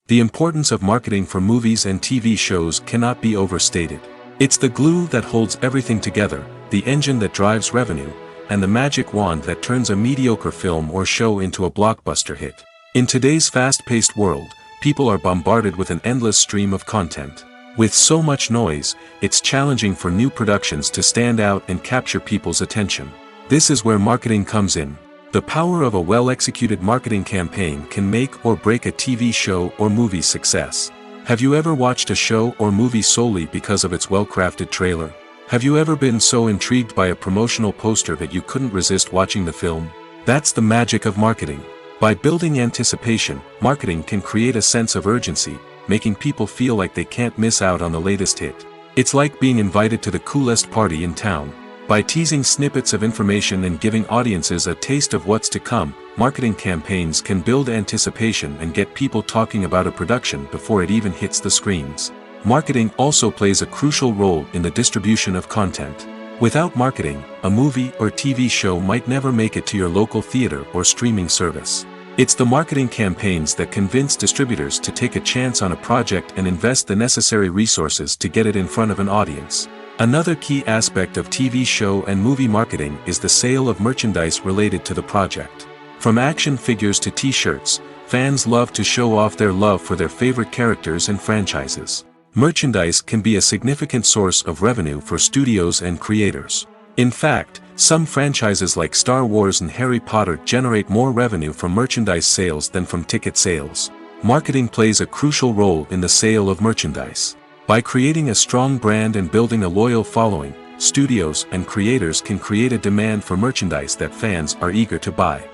Speaker 1: The importance of marketing for movies and TV shows cannot be overstated. It's the glue that holds everything together, the engine that drives revenue, and the magic wand that turns a mediocre film or show into a blockbuster hit. In today's fast-paced world, people are bombarded with an endless stream of content. With so much noise, it's challenging for new productions to stand out and capture people's attention. This is where marketing comes in. The power of a well-executed marketing campaign can make or break a TV show or movie's success. Have you ever watched a show or movie solely because of its well-crafted trailer? Have you ever been so intrigued by a promotional poster that you couldn't resist watching the film? That's the magic of marketing. By building anticipation, marketing can create a sense of urgency, making people feel like they can't miss out on the latest hit. It's like being invited to the coolest party in town. By teasing snippets of information and giving audiences a taste of what's to come, marketing campaigns can build anticipation and get people talking about a production before it even hits the screens. Marketing also plays a crucial role in the distribution of content. Without marketing, a movie or TV show might never make it to your local theater or streaming service. It's the marketing campaigns that convince distributors to take a chance on a project and invest the necessary resources to get it in front of an audience. Another key aspect of TV show and movie marketing is the sale of merchandise related to the project. From action figures to t-shirts, fans love to show off their love for their favorite characters and franchises. Merchandise can be a significant source of revenue for studios and creators. In fact, some franchises like Star Wars and Harry Potter generate more revenue from merchandise sales than from ticket sales. Marketing plays a crucial role in the sale of merchandise. By creating a strong brand and building a loyal following, studios and creators can create a demand for merchandise that fans are eager to buy.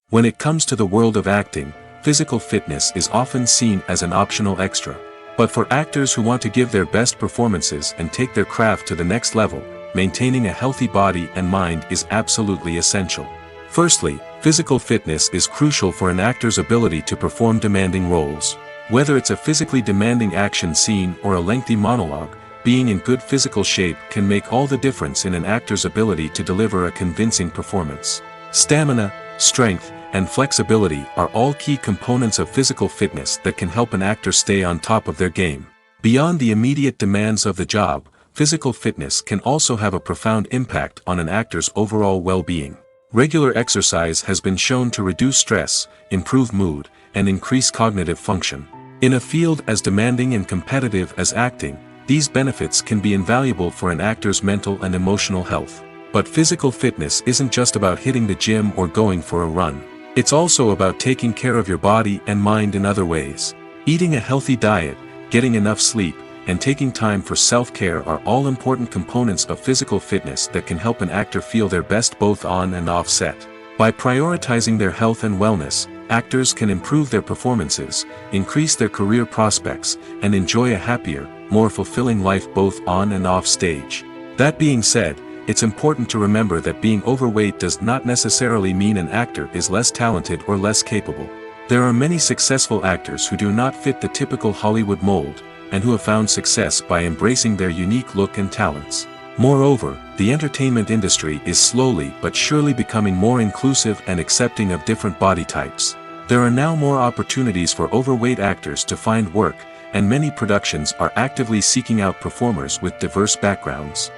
Speaker 1: When it comes to the world of acting, physical fitness is often seen as an optional extra. But for actors who want to give their best performances and take their craft to the next level, maintaining a healthy body and mind is absolutely essential. Firstly, physical fitness is crucial for an actor's ability to perform demanding roles. Whether it's a physically demanding action scene or a lengthy monologue, being in good physical shape can make all the difference in an actor's ability to deliver a convincing performance. Stamina, strength, and flexibility are all key components of physical fitness that can help an actor stay on top of their game. Beyond the immediate demands of the job, physical fitness can also have a profound impact on an actor's overall well-being. Regular exercise has been shown to reduce stress, improve mood, and increase cognitive function. In a field as demanding and competitive as acting, these benefits can be invaluable for an actor's mental and emotional health. But physical fitness isn't just about hitting the gym or going for a run. It's also about taking care of your body and mind in other ways. Eating a healthy diet, getting enough sleep, and taking time for self-care are all important components of physical fitness that can help an actor feel their best both on and off set. By prioritizing their health and wellness, actors can improve their performances, increase their career prospects, and enjoy a happier, more fulfilling life both on and off stage. That being said, it's important to remember that being overweight does not necessarily mean an actor is less talented or less capable. There are many successful actors who do not fit the typical Hollywood mold, and who have found success by embracing their unique look and talents. Moreover, the entertainment industry is slowly but surely becoming more inclusive and accepting of different body types. There are now more opportunities for overweight actors to find work, and many productions are actively seeking out performers with diverse backgrounds.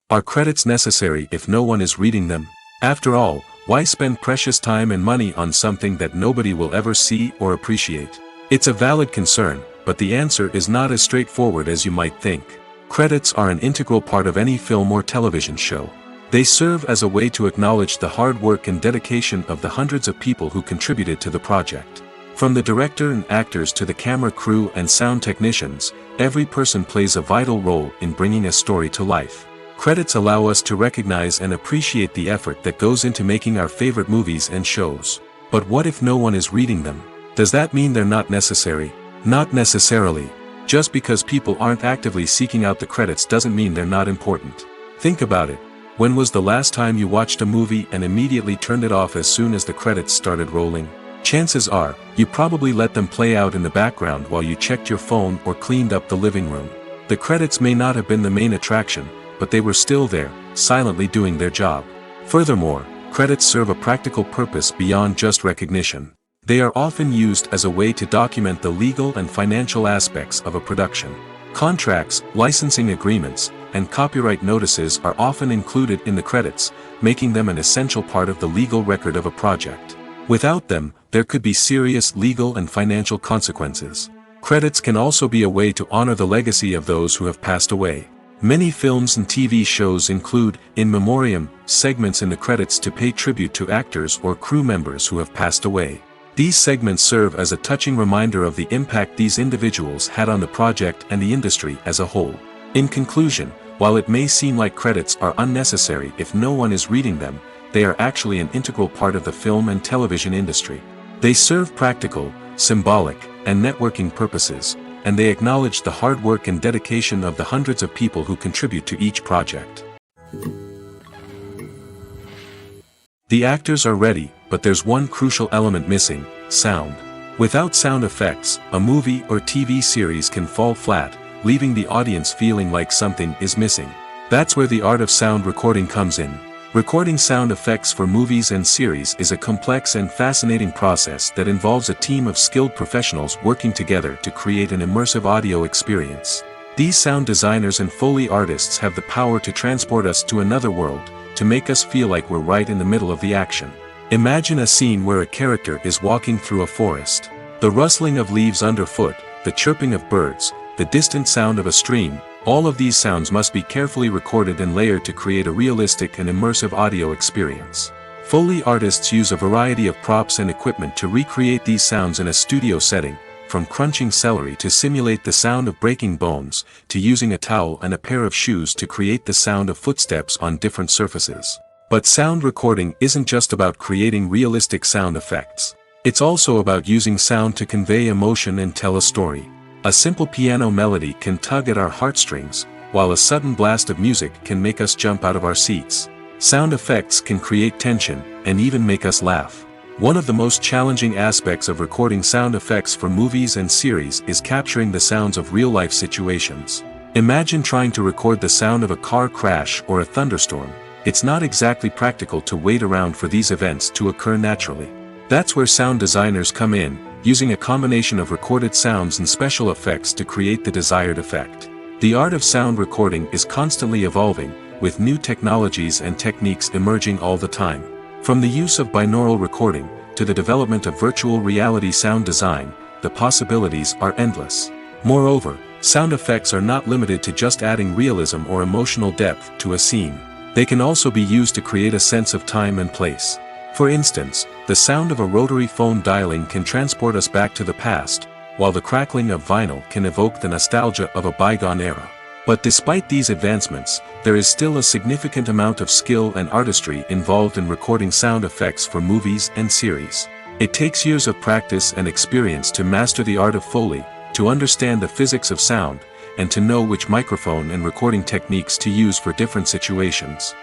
Speaker 1: Are credits necessary if no one is reading them? After all, why spend precious time and money on something that nobody will ever see or appreciate? It's a valid concern, but the answer is not as straightforward as you might think. Credits are an integral part of any film or television show. They serve as a way to acknowledge the hard work and dedication of the hundreds of people who contributed to the project. From the director and actors to the camera crew and sound technicians, every person plays a vital role in bringing a story to life. Credits allow us to recognize and appreciate the effort that goes into making our favorite movies and shows. But what if no one is reading them? Does that mean they're not necessary? Not necessarily. Just because people aren't actively seeking out the credits doesn't mean they're not important. Think about it. When was the last time you watched a movie and immediately turned it off as soon as the credits started rolling? Chances are, you probably let them play out in the background while you checked your phone or cleaned up the living room. The credits may not have been the main attraction, but they were still there, silently doing their job. Furthermore, credits serve a practical purpose beyond just recognition. They are often used as a way to document the legal and financial aspects of a production. Contracts, licensing agreements, and copyright notices are often included in the credits, making them an essential part of the legal record of a project. Without them, there could be serious legal and financial consequences. Credits can also be a way to honor the legacy of those who have passed away. Many films and TV shows include, in memoriam, segments in the credits to pay tribute to actors or crew members who have passed away. These segments serve as a touching reminder of the impact these individuals had on the project and the industry as a whole. In conclusion, while it may seem like credits are unnecessary if no one is reading them, they are actually an integral part of the film and television industry. They serve practical, symbolic, and networking purposes, and they acknowledge the hard work and dedication of the hundreds of people who contribute to each project. The actors are ready, but there's one crucial element missing: sound. Without sound effects, a movie or TV series can fall flat, leaving the audience feeling like something is missing. That's where the art of sound recording comes in. Recording sound effects for movies and series is a complex and fascinating process that involves a team of skilled professionals working together to create an immersive audio experience. These sound designers and Foley artists have the power to transport us to another world, to make us feel like we're right in the middle of the action. Imagine a scene where a character is walking through a forest. The rustling of leaves underfoot, the chirping of birds, the distant sound of a stream, all of these sounds must be carefully recorded and layered to create a realistic and immersive audio experience. Foley artists use a variety of props and equipment to recreate these sounds in a studio setting, from crunching celery to simulate the sound of breaking bones, to using a towel and a pair of shoes to create the sound of footsteps on different surfaces. But sound recording isn't just about creating realistic sound effects. It's also about using sound to convey emotion and tell a story. A simple piano melody can tug at our heartstrings, while a sudden blast of music can make us jump out of our seats. Sound effects can create tension, and even make us laugh. One of the most challenging aspects of recording sound effects for movies and series is capturing the sounds of real-life situations. Imagine trying to record the sound of a car crash or a thunderstorm. It's not exactly practical to wait around for these events to occur naturally. That's where sound designers come in, using a combination of recorded sounds and special effects to create the desired effect. The art of sound recording is constantly evolving, with new technologies and techniques emerging all the time. From the use of binaural recording, to the development of virtual reality sound design, the possibilities are endless. Moreover, sound effects are not limited to just adding realism or emotional depth to a scene. They can also be used to create a sense of time and place. For instance, the sound of a rotary phone dialing can transport us back to the past, while the crackling of vinyl can evoke the nostalgia of a bygone era. But despite these advancements, there is still a significant amount of skill and artistry involved in recording sound effects for movies and series. It takes years of practice and experience to master the art of Foley, to understand the physics of sound, and to know which microphone and recording techniques to use for different situations.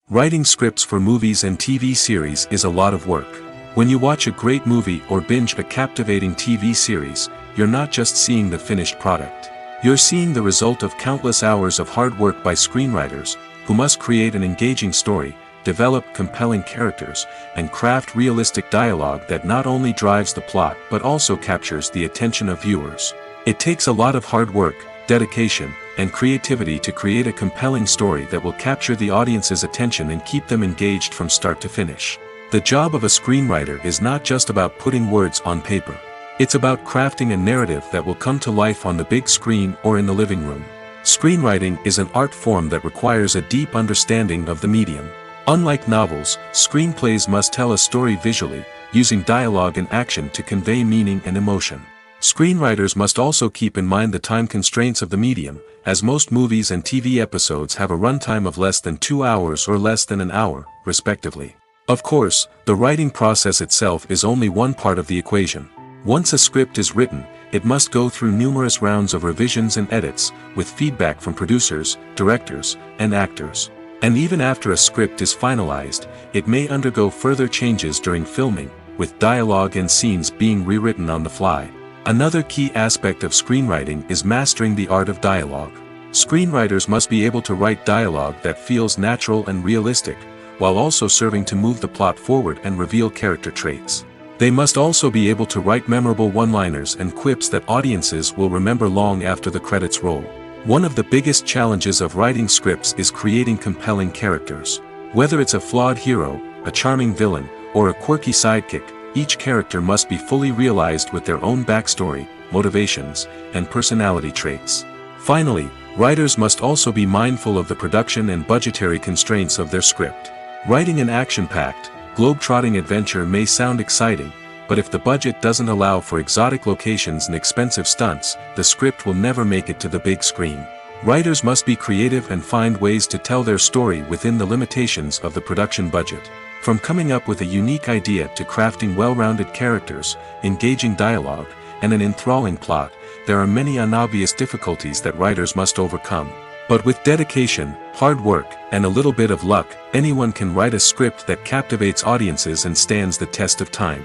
Speaker 1: Writing scripts for movies and TV series is a lot of work. When you watch a great movie or binge a captivating TV series, you're not just seeing the finished product. You're seeing the result of countless hours of hard work by screenwriters, who must create an engaging story, develop compelling characters, and craft realistic dialogue that not only drives the plot but also captures the attention of viewers. It takes a lot of hard work, dedication, and creativity to create a compelling story that will capture the audience's attention and keep them engaged from start to finish. The job of a screenwriter is not just about putting words on paper. It's about crafting a narrative that will come to life on the big screen or in the living room. Screenwriting is an art form that requires a deep understanding of the medium. Unlike novels, screenplays must tell a story visually, using dialogue and action to convey meaning and emotion. Screenwriters must also keep in mind the time constraints of the medium, as most movies and TV episodes have a runtime of less than 2 hours or less than an hour, respectively. Of course, the writing process itself is only one part of the equation. Once a script is written, it must go through numerous rounds of revisions and edits, with feedback from producers, directors, and actors. And even after a script is finalized, it may undergo further changes during filming, with dialogue and scenes being rewritten on the fly. Another key aspect of screenwriting is mastering the art of dialogue. Screenwriters must be able to write dialogue that feels natural and realistic, while also serving to move the plot forward and reveal character traits. They must also be able to write memorable one-liners and quips that audiences will remember long after the credits roll. One of the biggest challenges of writing scripts is creating compelling characters. Whether it's a flawed hero, a charming villain, or a quirky sidekick, each character must be fully realized with their own backstory, motivations, and personality traits. Finally, writers must also be mindful of the production and budgetary constraints of their script. Writing an action-packed, globe-trotting adventure may sound exciting, but if the budget doesn't allow for exotic locations and expensive stunts, the script will never make it to the big screen. Writers must be creative and find ways to tell their story within the limitations of the production budget. From coming up with a unique idea to crafting well-rounded characters, engaging dialogue, and an enthralling plot, there are many unobvious difficulties that writers must overcome. But with dedication, hard work, and a little bit of luck, anyone can write a script that captivates audiences and stands the test of time.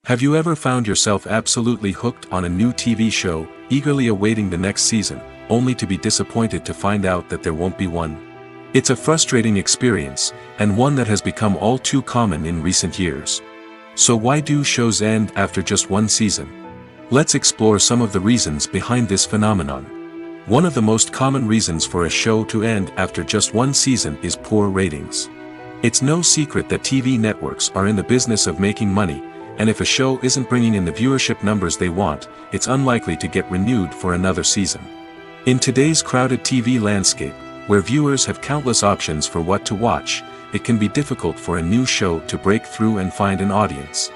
Speaker 1: Have you ever found yourself absolutely hooked on a new TV show, eagerly awaiting the next season, only to be disappointed to find out that there won't be one? It's a frustrating experience, and one that has become all too common in recent years. So why do shows end after just one season? Let's explore some of the reasons behind this phenomenon. One of the most common reasons for a show to end after just one season is poor ratings. It's no secret that TV networks are in the business of making money, and if a show isn't bringing in the viewership numbers they want, it's unlikely to get renewed for another season. In today's crowded TV landscape, where viewers have countless options for what to watch, it can be difficult for a new show to break through and find an audience.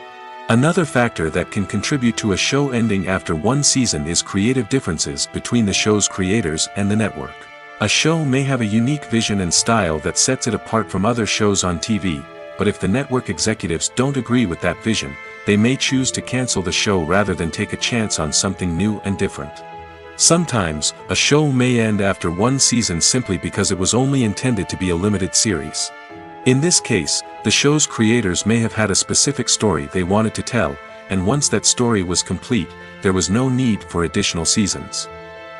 Speaker 1: Another factor that can contribute to a show ending after one season is creative differences between the show's creators and the network. A show may have a unique vision and style that sets it apart from other shows on TV, but if the network executives don't agree with that vision, they may choose to cancel the show rather than take a chance on something new and different. Sometimes, a show may end after one season simply because it was only intended to be a limited series. In this case, the show's creators may have had a specific story they wanted to tell, and once that story was complete, there was no need for additional seasons.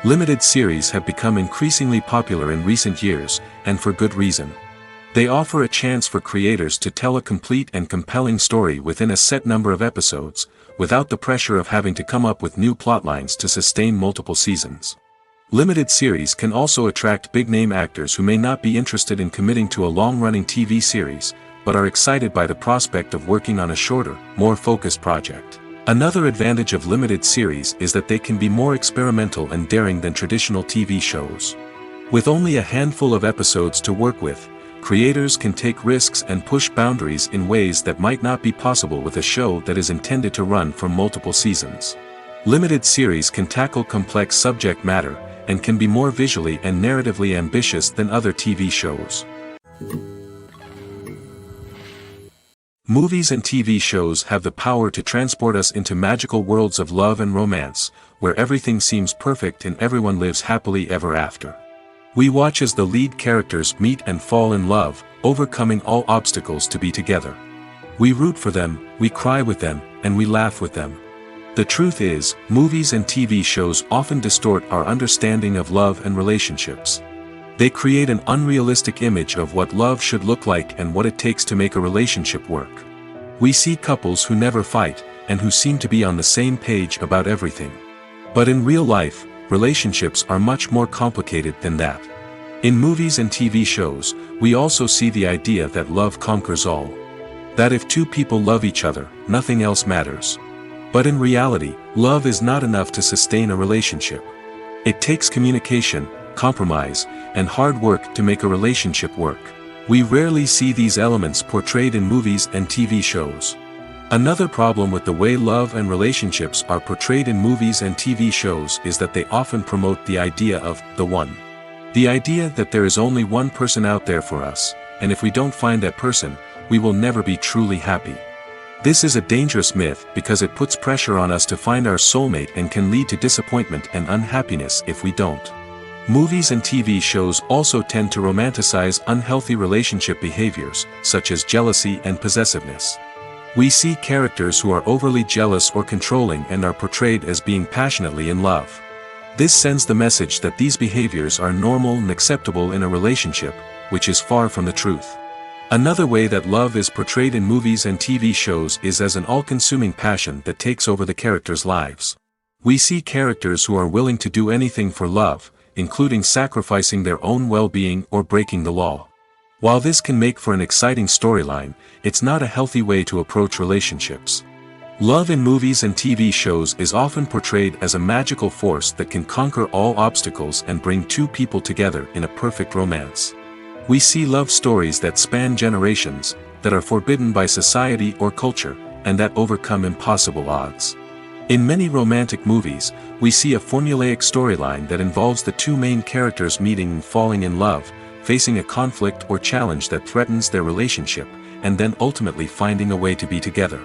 Speaker 1: Limited series have become increasingly popular in recent years, and for good reason. They offer a chance for creators to tell a complete and compelling story within a set number of episodes, without the pressure of having to come up with new plotlines to sustain multiple seasons. Limited series can also attract big-name actors who may not be interested in committing to a long-running TV series, but are excited by the prospect of working on a shorter, more focused project. Another advantage of limited series is that they can be more experimental and daring than traditional TV shows. With only a handful of episodes to work with, creators can take risks and push boundaries in ways that might not be possible with a show that is intended to run for multiple seasons. Limited series can tackle complex subject matter, and can be more visually and narratively ambitious than other TV shows. Movies and TV shows have the power to transport us into magical worlds of love and romance, where everything seems perfect and everyone lives happily ever after. We watch as the lead characters meet and fall in love, overcoming all obstacles to be together. We root for them, we cry with them, and we laugh with them. The truth is, movies and TV shows often distort our understanding of love and relationships. They create an unrealistic image of what love should look like and what it takes to make a relationship work. We see couples who never fight, and who seem to be on the same page about everything. But in real life, relationships are much more complicated than that. In movies and TV shows, we also see the idea that love conquers all. That if two people love each other, nothing else matters. But in reality, love is not enough to sustain a relationship. It takes communication, compromise, and hard work to make a relationship work. We rarely see these elements portrayed in movies and TV shows. Another problem with the way love and relationships are portrayed in movies and TV shows is that they often promote the idea of the one. The idea that there is only one person out there for us, and if we don't find that person, we will never be truly happy. This is a dangerous myth because it puts pressure on us to find our soulmate and can lead to disappointment and unhappiness if we don't. Movies and TV shows also tend to romanticize unhealthy relationship behaviors, such as jealousy and possessiveness. We see characters who are overly jealous or controlling and are portrayed as being passionately in love. This sends the message that these behaviors are normal and acceptable in a relationship, which is far from the truth. Another way that love is portrayed in movies and TV shows is as an all-consuming passion that takes over the characters' lives. We see characters who are willing to do anything for love, including sacrificing their own well-being or breaking the law. While this can make for an exciting storyline, it's not a healthy way to approach relationships. Love in movies and TV shows is often portrayed as a magical force that can conquer all obstacles and bring two people together in a perfect romance. We see love stories that span generations, that are forbidden by society or culture, and that overcome impossible odds. In many romantic movies, we see a formulaic storyline that involves the two main characters meeting and falling in love, facing a conflict or challenge that threatens their relationship, and then ultimately finding a way to be together.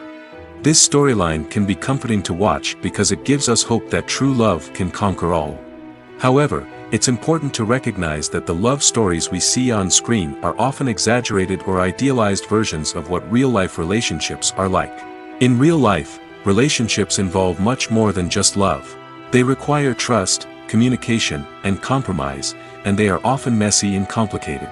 Speaker 1: This storyline can be comforting to watch because it gives us hope that true love can conquer all. However, it's important to recognize that the love stories we see on screen are often exaggerated or idealized versions of what real-life relationships are like. In real life, relationships involve much more than just love. They require trust, communication, and compromise, and they are often messy and complicated.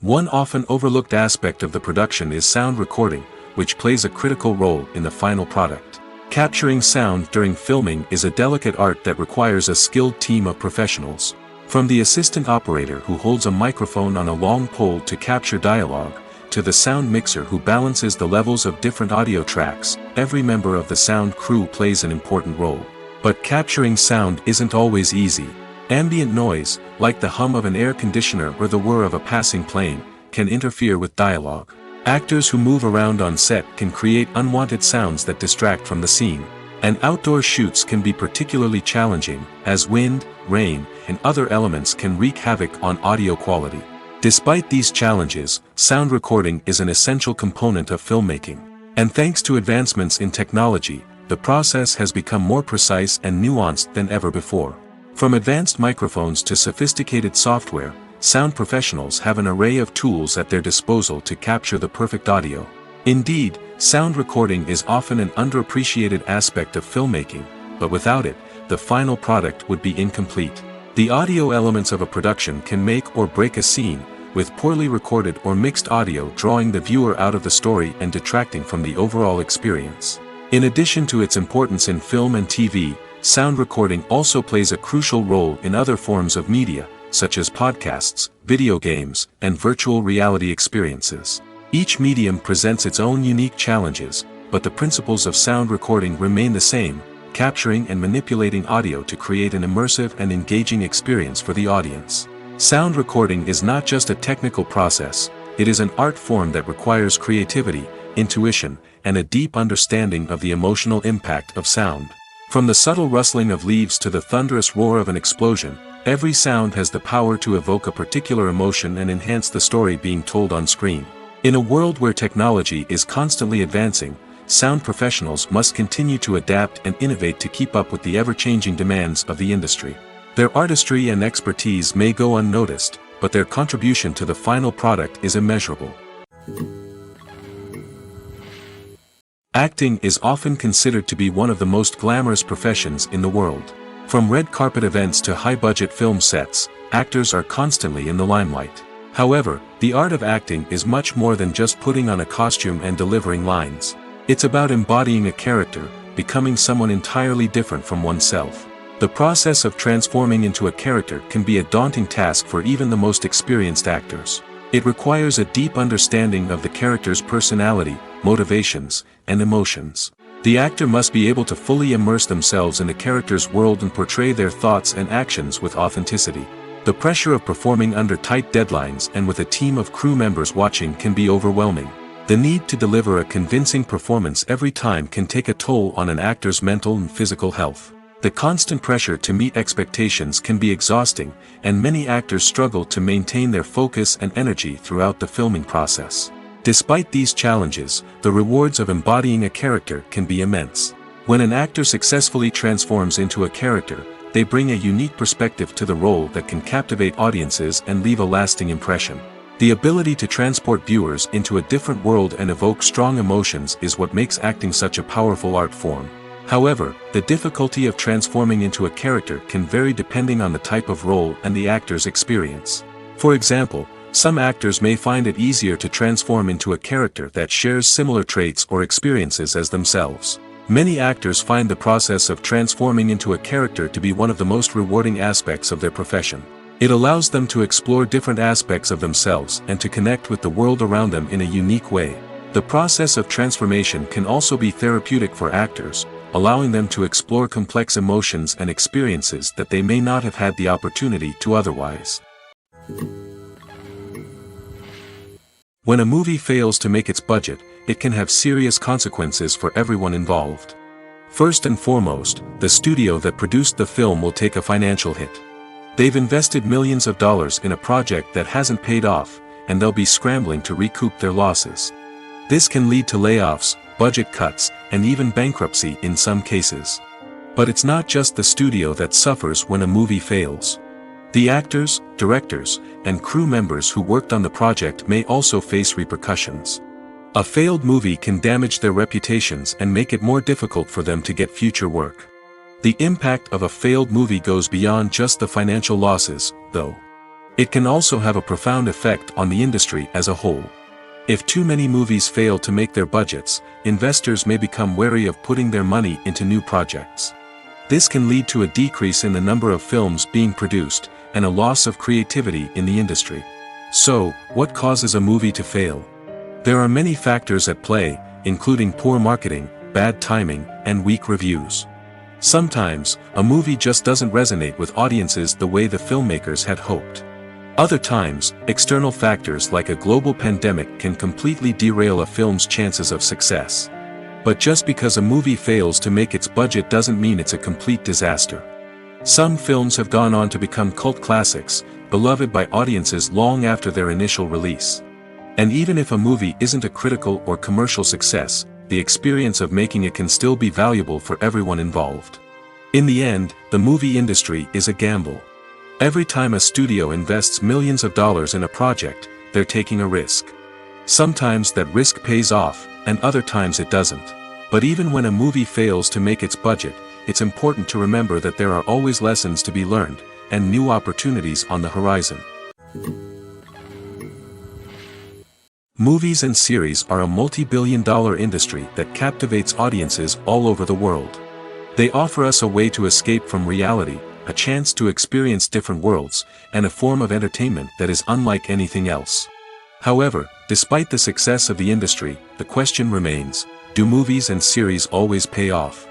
Speaker 1: One often overlooked aspect of the production is sound recording, which plays a critical role in the final product. Capturing sound during filming is a delicate art that requires a skilled team of professionals. From the assistant operator who holds a microphone on a long pole to capture dialogue, to the sound mixer who balances the levels of different audio tracks, every member of the sound crew plays an important role. But capturing sound isn't always easy. Ambient noise, like the hum of an air conditioner or the whir of a passing plane, can interfere with dialogue. Actors who move around on set can create unwanted sounds that distract from the scene. And outdoor shoots can be particularly challenging, as wind, rain, and other elements can wreak havoc on audio quality. Despite these challenges, sound recording is an essential component of filmmaking. And thanks to advancements in technology, the process has become more precise and nuanced than ever before. From advanced microphones to sophisticated software, sound professionals have an array of tools at their disposal to capture the perfect audio. Indeed, sound recording is often an underappreciated aspect of filmmaking, but without it, the final product would be incomplete. The audio elements of a production can make or break a scene, with poorly recorded or mixed audio drawing the viewer out of the story and detracting from the overall experience. In addition to its importance in film and TV, sound recording also plays a crucial role in other forms of media, such as podcasts, video games, and virtual reality experiences. Each medium presents its own unique challenges, but the principles of sound recording remain the same, capturing and manipulating audio to create an immersive and engaging experience for the audience. Sound recording is not just a technical process, it is an art form that requires creativity, intuition, and a deep understanding of the emotional impact of sound. From the subtle rustling of leaves to the thunderous roar of an explosion, every sound has the power to evoke a particular emotion and enhance the story being told on screen. In a world where technology is constantly advancing, sound professionals must continue to adapt and innovate to keep up with the ever-changing demands of the industry. Their artistry and expertise may go unnoticed, but their contribution to the final product is immeasurable. Acting is often considered to be one of the most glamorous professions in the world. From red carpet events to high-budget film sets, actors are constantly in the limelight. However, the art of acting is much more than just putting on a costume and delivering lines. It's about embodying a character, becoming someone entirely different from oneself. The process of transforming into a character can be a daunting task for even the most experienced actors. It requires a deep understanding of the character's personality, motivations, and emotions. The actor must be able to fully immerse themselves in the character's world and portray their thoughts and actions with authenticity. The pressure of performing under tight deadlines and with a team of crew members watching can be overwhelming. The need to deliver a convincing performance every time can take a toll on an actor's mental and physical health. The constant pressure to meet expectations can be exhausting, and many actors struggle to maintain their focus and energy throughout the filming process. Despite these challenges, the rewards of embodying a character can be immense. When an actor successfully transforms into a character, they bring a unique perspective to the role that can captivate audiences and leave a lasting impression. The ability to transport viewers into a different world and evoke strong emotions is what makes acting such a powerful art form. However, the difficulty of transforming into a character can vary depending on the type of role and the actor's experience. For example, some actors may find it easier to transform into a character that shares similar traits or experiences as themselves. Many actors find the process of transforming into a character to be one of the most rewarding aspects of their profession. It allows them to explore different aspects of themselves and to connect with the world around them in a unique way. The process of transformation can also be therapeutic for actors, allowing them to explore complex emotions and experiences that they may not have had the opportunity to otherwise. When a movie fails to make its budget, it can have serious consequences for everyone involved. First and foremost, the studio that produced the film will take a financial hit. They've invested millions of dollars in a project that hasn't paid off, and they'll be scrambling to recoup their losses. This can lead to layoffs, budget cuts, and even bankruptcy in some cases. But it's not just the studio that suffers when a movie fails. The actors, directors, and crew members who worked on the project may also face repercussions. A failed movie can damage their reputations and make it more difficult for them to get future work. The impact of a failed movie goes beyond just the financial losses, though. It can also have a profound effect on the industry as a whole. If too many movies fail to make their budgets, investors may become wary of putting their money into new projects. This can lead to a decrease in the number of films being produced, and a loss of creativity in the industry. So, what causes a movie to fail? There are many factors at play, including poor marketing, bad timing, and weak reviews. Sometimes, a movie just doesn't resonate with audiences the way the filmmakers had hoped. Other times, external factors like a global pandemic can completely derail a film's chances of success. But just because a movie fails to make its budget doesn't mean it's a complete disaster. Some films have gone on to become cult classics, beloved by audiences long after their initial release. And even if a movie isn't a critical or commercial success, the experience of making it can still be valuable for everyone involved. In the end, the movie industry is a gamble. Every time a studio invests millions of dollars in a project, they're taking a risk. Sometimes that risk pays off, and other times it doesn't. But even when a movie fails to make its budget, it's important to remember that there are always lessons to be learned, and new opportunities on the horizon. Movies and series are a multi-billion-dollar industry that captivates audiences all over the world. They offer us a way to escape from reality, a chance to experience different worlds, and a form of entertainment that is unlike anything else. However, despite the success of the industry, the question remains, do movies and series always pay off?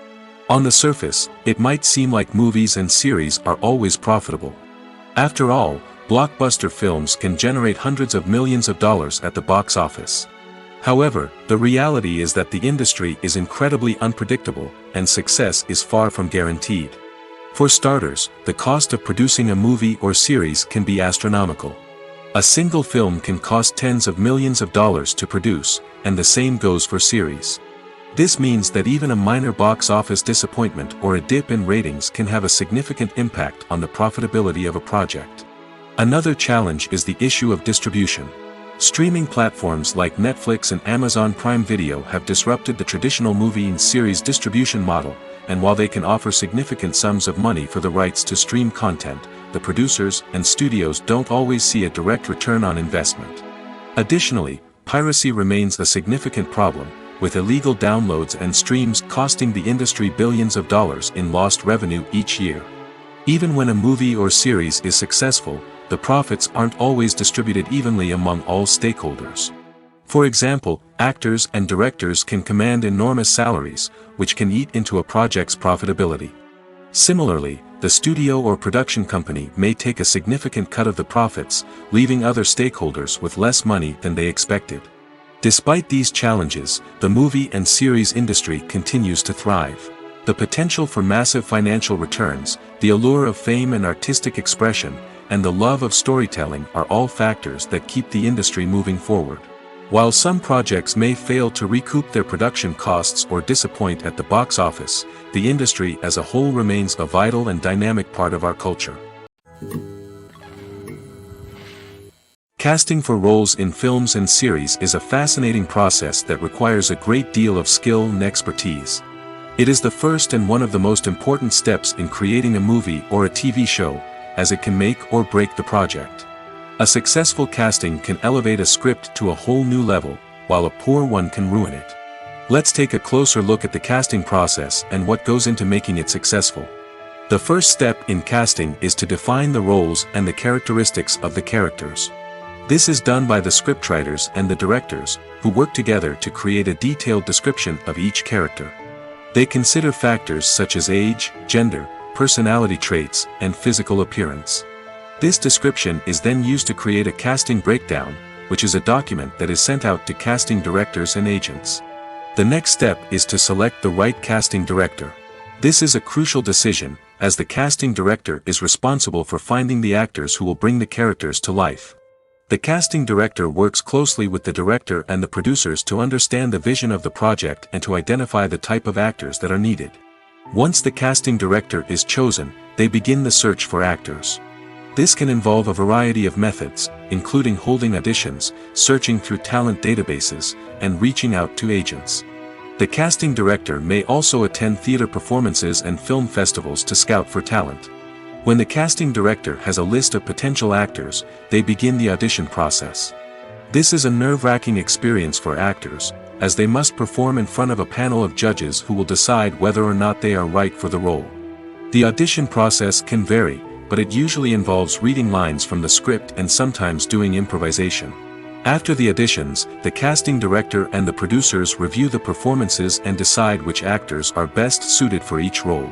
Speaker 1: On the surface, it might seem like movies and series are always profitable. After all, blockbuster films can generate hundreds of millions of dollars at the box office. However, the reality is that the industry is incredibly unpredictable, and success is far from guaranteed. For starters, the cost of producing a movie or series can be astronomical. A single film can cost tens of millions of dollars to produce, and the same goes for series. This means that even a minor box office disappointment or a dip in ratings can have a significant impact on the profitability of a project. Another challenge is the issue of distribution. Streaming platforms like Netflix and Amazon Prime Video have disrupted the traditional movie and series distribution model, and while they can offer significant sums of money for the rights to stream content, the producers and studios don't always see a direct return on investment. Additionally, piracy remains a significant problem, with illegal downloads and streams costing the industry billions of dollars in lost revenue each year. Even when a movie or series is successful, the profits aren't always distributed evenly among all stakeholders. For example, actors and directors can command enormous salaries, which can eat into a project's profitability. Similarly, the studio or production company may take a significant cut of the profits, leaving other stakeholders with less money than they expected. Despite these challenges, the movie and series industry continues to thrive. The potential for massive financial returns, the allure of fame and artistic expression, and the love of storytelling are all factors that keep the industry moving forward. While some projects may fail to recoup their production costs or disappoint at the box office, the industry as a whole remains a vital and dynamic part of our culture. Casting for roles in films and series is a fascinating process that requires a great deal of skill and expertise. It is the first and one of the most important steps in creating a movie or a TV show, as it can make or break the project. A successful casting can elevate a script to a whole new level, while a poor one can ruin it. Let's take a closer look at the casting process and what goes into making it successful. The first step in casting is to define the roles and the characteristics of the characters. This is done by the scriptwriters and the directors, who work together to create a detailed description of each character. They consider factors such as age, gender, personality traits, and physical appearance. This description is then used to create a casting breakdown, which is a document that is sent out to casting directors and agents. The next step is to select the right casting director. This is a crucial decision, as the casting director is responsible for finding the actors who will bring the characters to life. The casting director works closely with the director and the producers to understand the vision of the project and to identify the type of actors that are needed. Once the casting director is chosen, they begin the search for actors. This can involve a variety of methods, including holding auditions, searching through talent databases, and reaching out to agents. The casting director may also attend theater performances and film festivals to scout for talent. When the casting director has a list of potential actors, they begin the audition process. This is a nerve-wracking experience for actors, as they must perform in front of a panel of judges who will decide whether or not they are right for the role. The audition process can vary, but it usually involves reading lines from the script and sometimes doing improvisation. After the auditions, the casting director and the producers review the performances and decide which actors are best suited for each role.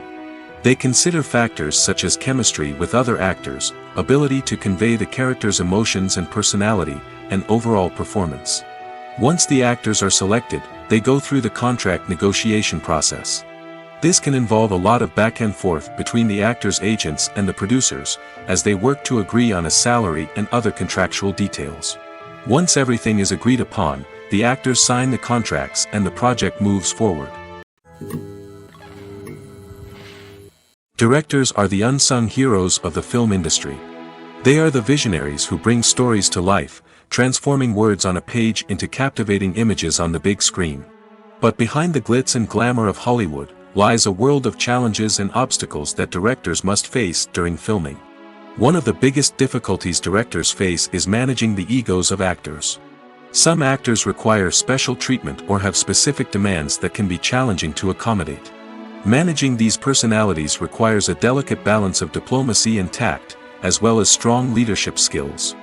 Speaker 1: They consider factors such as chemistry with other actors, ability to convey the character's emotions and personality, and overall performance. Once the actors are selected, they go through the contract negotiation process. This can involve a lot of back and forth between the actors' agents and the producers, as they work to agree on a salary and other contractual details. Once everything is agreed upon, the actors sign the contracts and the project moves forward. Directors are the unsung heroes of the film industry. They are the visionaries who bring stories to life, transforming words on a page into captivating images on the big screen. But behind the glitz and glamour of Hollywood, lies a world of challenges and obstacles that directors must face during filming. One of the biggest difficulties directors face is managing the egos of actors. Some actors require special treatment or have specific demands that can be challenging to accommodate. Managing these personalities requires a delicate balance of diplomacy and tact, as well as strong leadership skills.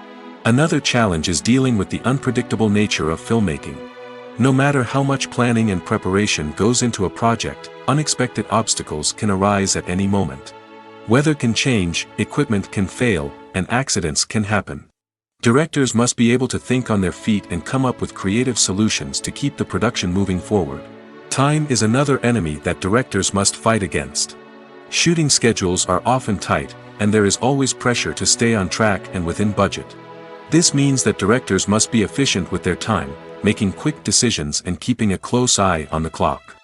Speaker 1: Another challenge is dealing with the unpredictable nature of filmmaking. No matter how much planning and preparation goes into a project, unexpected obstacles can arise at any moment. Weather can change, equipment can fail, and accidents can happen. Directors must be able to think on their feet and come up with creative solutions to keep the production moving forward. Time is another enemy that directors must fight against. Shooting schedules are often tight, and there is always pressure to stay on track and within budget. This means that directors must be efficient with their time, making quick decisions and keeping a close eye on the clock.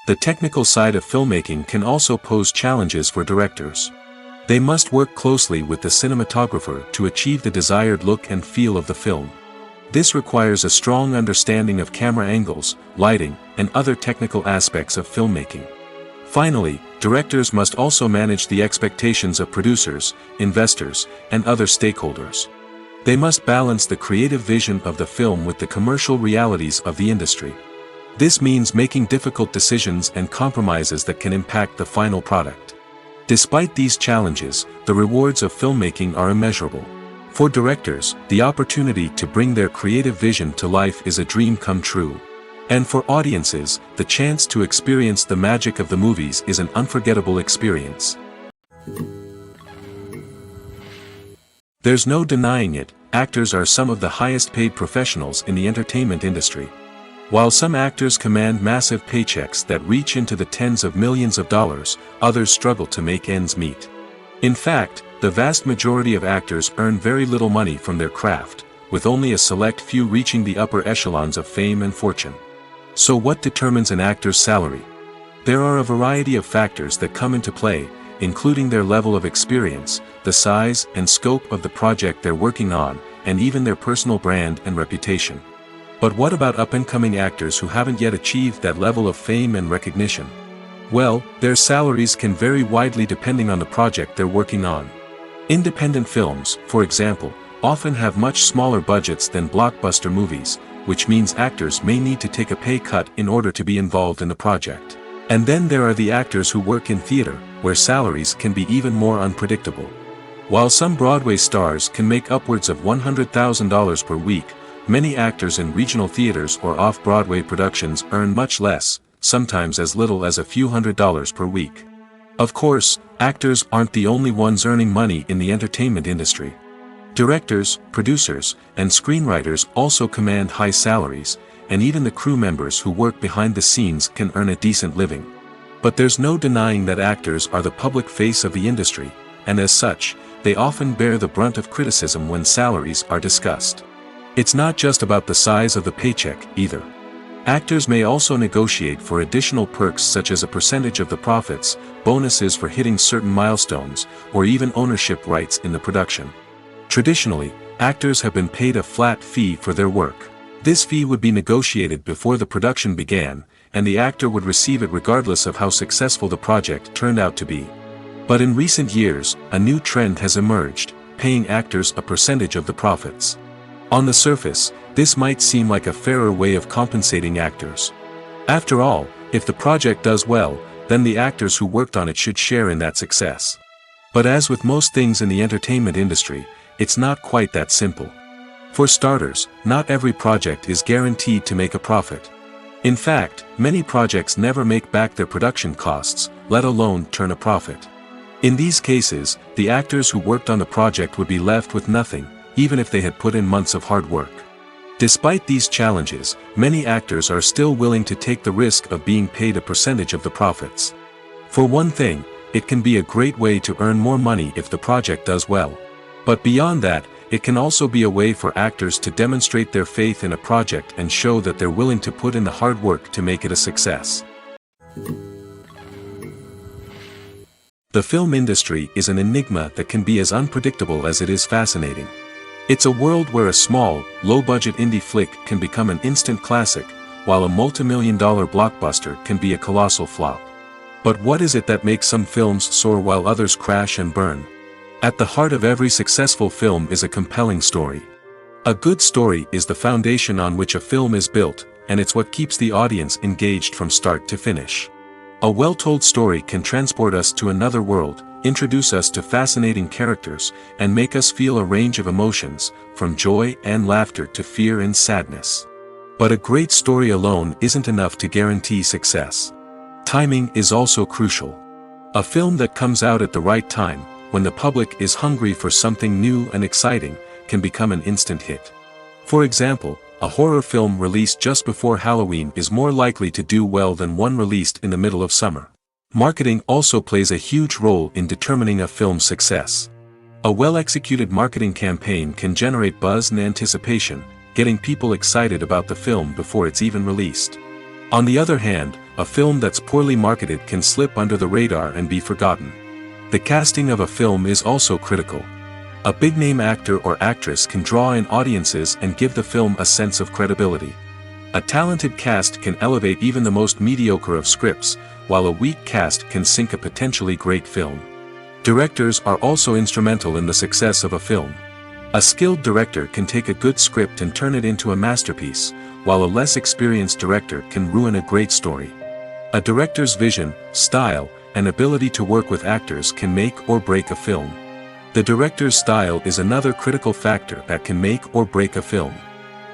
Speaker 1: The technical side of filmmaking can also pose challenges for directors. They must work closely with the cinematographer to achieve the desired look and feel of the film. This requires a strong understanding of camera angles, lighting, and other technical aspects of filmmaking. Finally, directors must also manage the expectations of producers, investors, and other stakeholders. They must balance the creative vision of the film with the commercial realities of the industry. This means making difficult decisions and compromises that can impact the final product. Despite these challenges, the rewards of filmmaking are immeasurable. For directors, the opportunity to bring their creative vision to life is a dream come true. And for audiences, the chance to experience the magic of the movies is an unforgettable experience. There's no denying it, actors are some of the highest paid professionals in the entertainment industry. While some actors command massive paychecks that reach into the tens of millions of dollars, others struggle to make ends meet. In fact, the vast majority of actors earn very little money from their craft, with only a select few reaching the upper echelons of fame and fortune. So what determines an actor's salary? There are a variety of factors that come into play, including their level of experience, the size and scope of the project they're working on, and even their personal brand and reputation. But what about up-and-coming actors who haven't yet achieved that level of fame and recognition? Well, their salaries can vary widely depending on the project they're working on. Independent films, for example, often have much smaller budgets than blockbuster movies, which means actors may need to take a pay cut in order to be involved in the project. And then there are the actors who work in theater, where salaries can be even more unpredictable. While some Broadway stars can make upwards of $100,000 per week, many actors in regional theaters or off-Broadway productions earn much less, sometimes as little as a few $100s per week. Of course, actors aren't the only ones earning money in the entertainment industry. Directors, producers, and screenwriters also command high salaries, and even the crew members who work behind the scenes can earn a decent living. But there's no denying that actors are the public face of the industry, and as such, they often bear the brunt of criticism when salaries are discussed. It's not just about the size of the paycheck, either. Actors may also negotiate for additional perks such as a percentage of the profits, bonuses for hitting certain milestones, or even ownership rights in the production. Traditionally, actors have been paid a flat fee for their work. This fee would be negotiated before the production began, and the actor would receive it regardless of how successful the project turned out to be. But in recent years, a new trend has emerged, paying actors a percentage of the profits. On the surface, this might seem like a fairer way of compensating actors. After all, if the project does well, then the actors who worked on it should share in that success. But as with most things in the entertainment industry, it's not quite that simple. For starters, not every project is guaranteed to make a profit. In fact, many projects never make back their production costs, let alone turn a profit. In these cases, the actors who worked on the project would be left with nothing, even if they had put in months of hard work. Despite these challenges, many actors are still willing to take the risk of being paid a percentage of the profits. For one thing, it can be a great way to earn more money if the project does well. But beyond that, it can also be a way for actors to demonstrate their faith in a project and show that they're willing to put in the hard work to make it a success. The film industry is an enigma that can be as unpredictable as it is fascinating. It's a world where a small, low-budget indie flick can become an instant classic, while a multi-million-dollar blockbuster can be a colossal flop. But what is it that makes some films soar while others crash and burn? At the heart of every successful film is a compelling story. A good story is the foundation on which a film is built, and it's what keeps the audience engaged from start to finish. A well-told story can transport us to another world, introduce us to fascinating characters, and make us feel a range of emotions, from joy and laughter to fear and sadness. But a great story alone isn't enough to guarantee success. Timing is also crucial. A film that comes out at the right time, when the public is hungry for something new and exciting, can become an instant hit. For example, a horror film released just before Halloween is more likely to do well than one released in the middle of summer. Marketing also plays a huge role in determining a film's success. A well-executed marketing campaign can generate buzz and anticipation, getting people excited about the film before it's even released. On the other hand, a film that's poorly marketed can slip under the radar and be forgotten. The casting of a film is also critical. A big-name actor or actress can draw in audiences and give the film a sense of credibility. A talented cast can elevate even the most mediocre of scripts, while a weak cast can sink a potentially great film. Directors are also instrumental in the success of a film. A skilled director can take a good script and turn it into a masterpiece, while a less experienced director can ruin a great story. A director's vision, style, and ability to work with actors can make or break a film. The director's style is another critical factor that can make or break a film.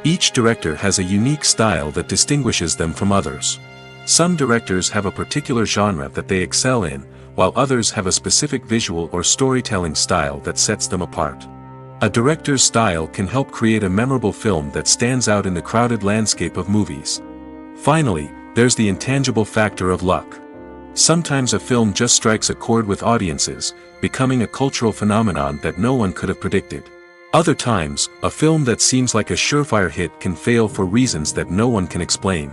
Speaker 1: Each director has a unique style that distinguishes them from others. Some directors have a particular genre that they excel in, while others have a specific visual or storytelling style that sets them apart. A director's style can help create a memorable film that stands out in the crowded landscape of movies. Finally, there's the intangible factor of luck. Sometimes a film just strikes a chord with audiences, becoming a cultural phenomenon that no one could have predicted. Other times, a film that seems like a surefire hit can fail for reasons that no one can explain.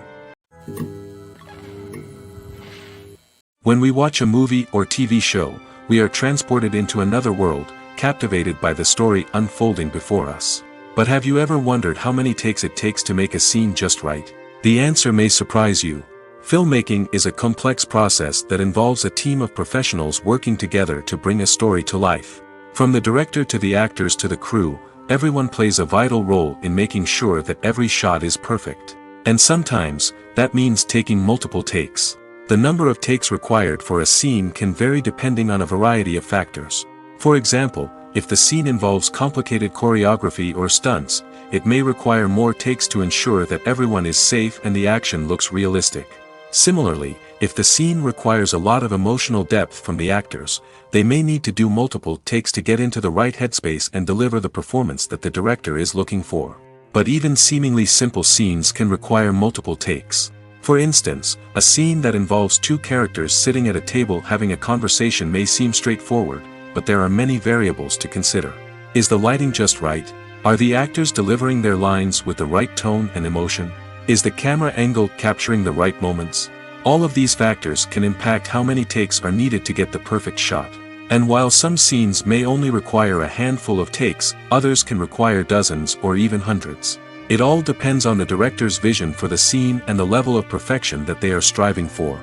Speaker 1: When we watch a movie or TV show, we are transported into another world, captivated by the story unfolding before us. But have you ever wondered how many takes it takes to make a scene just right? The answer may surprise you. Filmmaking is a complex process that involves a team of professionals working together to bring a story to life. From the director to the actors to the crew, everyone plays a vital role in making sure that every shot is perfect. And sometimes, that means taking multiple takes. The number of takes required for a scene can vary depending on a variety of factors. For example, if the scene involves complicated choreography or stunts, it may require more takes to ensure that everyone is safe and the action looks realistic. Similarly, if the scene requires a lot of emotional depth from the actors, they may need to do multiple takes to get into the right headspace and deliver the performance that the director is looking for. But even seemingly simple scenes can require multiple takes. For instance, a scene that involves two characters sitting at a table having a conversation may seem straightforward, but there are many variables to consider. Is the lighting just right? Are the actors delivering their lines with the right tone and emotion? Is the camera angle capturing the right moments? All of these factors can impact how many takes are needed to get the perfect shot. And while some scenes may only require a handful of takes, others can require dozens or even hundreds. It all depends on the director's vision for the scene and the level of perfection that they are striving for.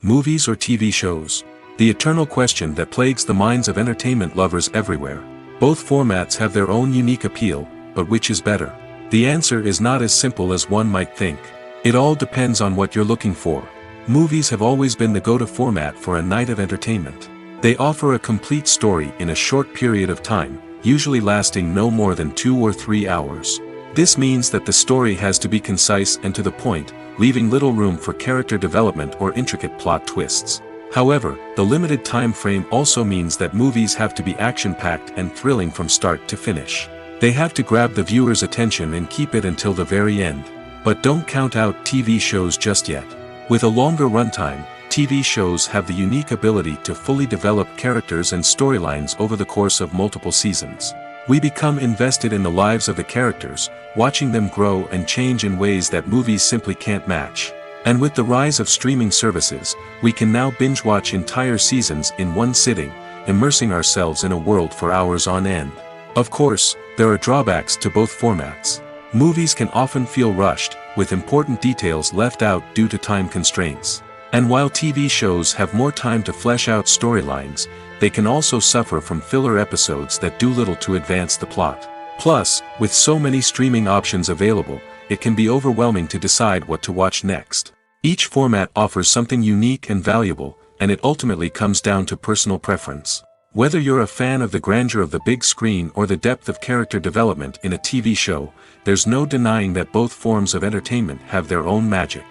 Speaker 1: Movies or TV shows? The eternal question that plagues the minds of entertainment lovers everywhere. Both formats have their own unique appeal, but which is better? The answer is not as simple as one might think. It all depends on what you're looking for. Movies have always been the go-to format for a night of entertainment. They offer a complete story in a short period of time, usually lasting no more than 2 or 3 hours. This means that the story has to be concise and to the point, leaving little room for character development or intricate plot twists. However, the limited time frame also means that movies have to be action-packed and thrilling from start to finish. They have to grab the viewer's attention and keep it until the very end. But don't count out TV shows just yet. With a longer runtime, TV shows have the unique ability to fully develop characters and storylines over the course of multiple seasons. We become invested in the lives of the characters, watching them grow and change in ways that movies simply can't match. And with the rise of streaming services, we can now binge-watch entire seasons in one sitting, immersing ourselves in a world for hours on end. Of course, there are drawbacks to both formats. Movies can often feel rushed, with important details left out due to time constraints. And while TV shows have more time to flesh out storylines, they can also suffer from filler episodes that do little to advance the plot. Plus, with so many streaming options available, it can be overwhelming to decide what to watch next. Each format offers something unique and valuable, and it ultimately comes down to personal preference. Whether you're a fan of the grandeur of the big screen or the depth of character development in a TV show, there's no denying that both forms of entertainment have their own magic.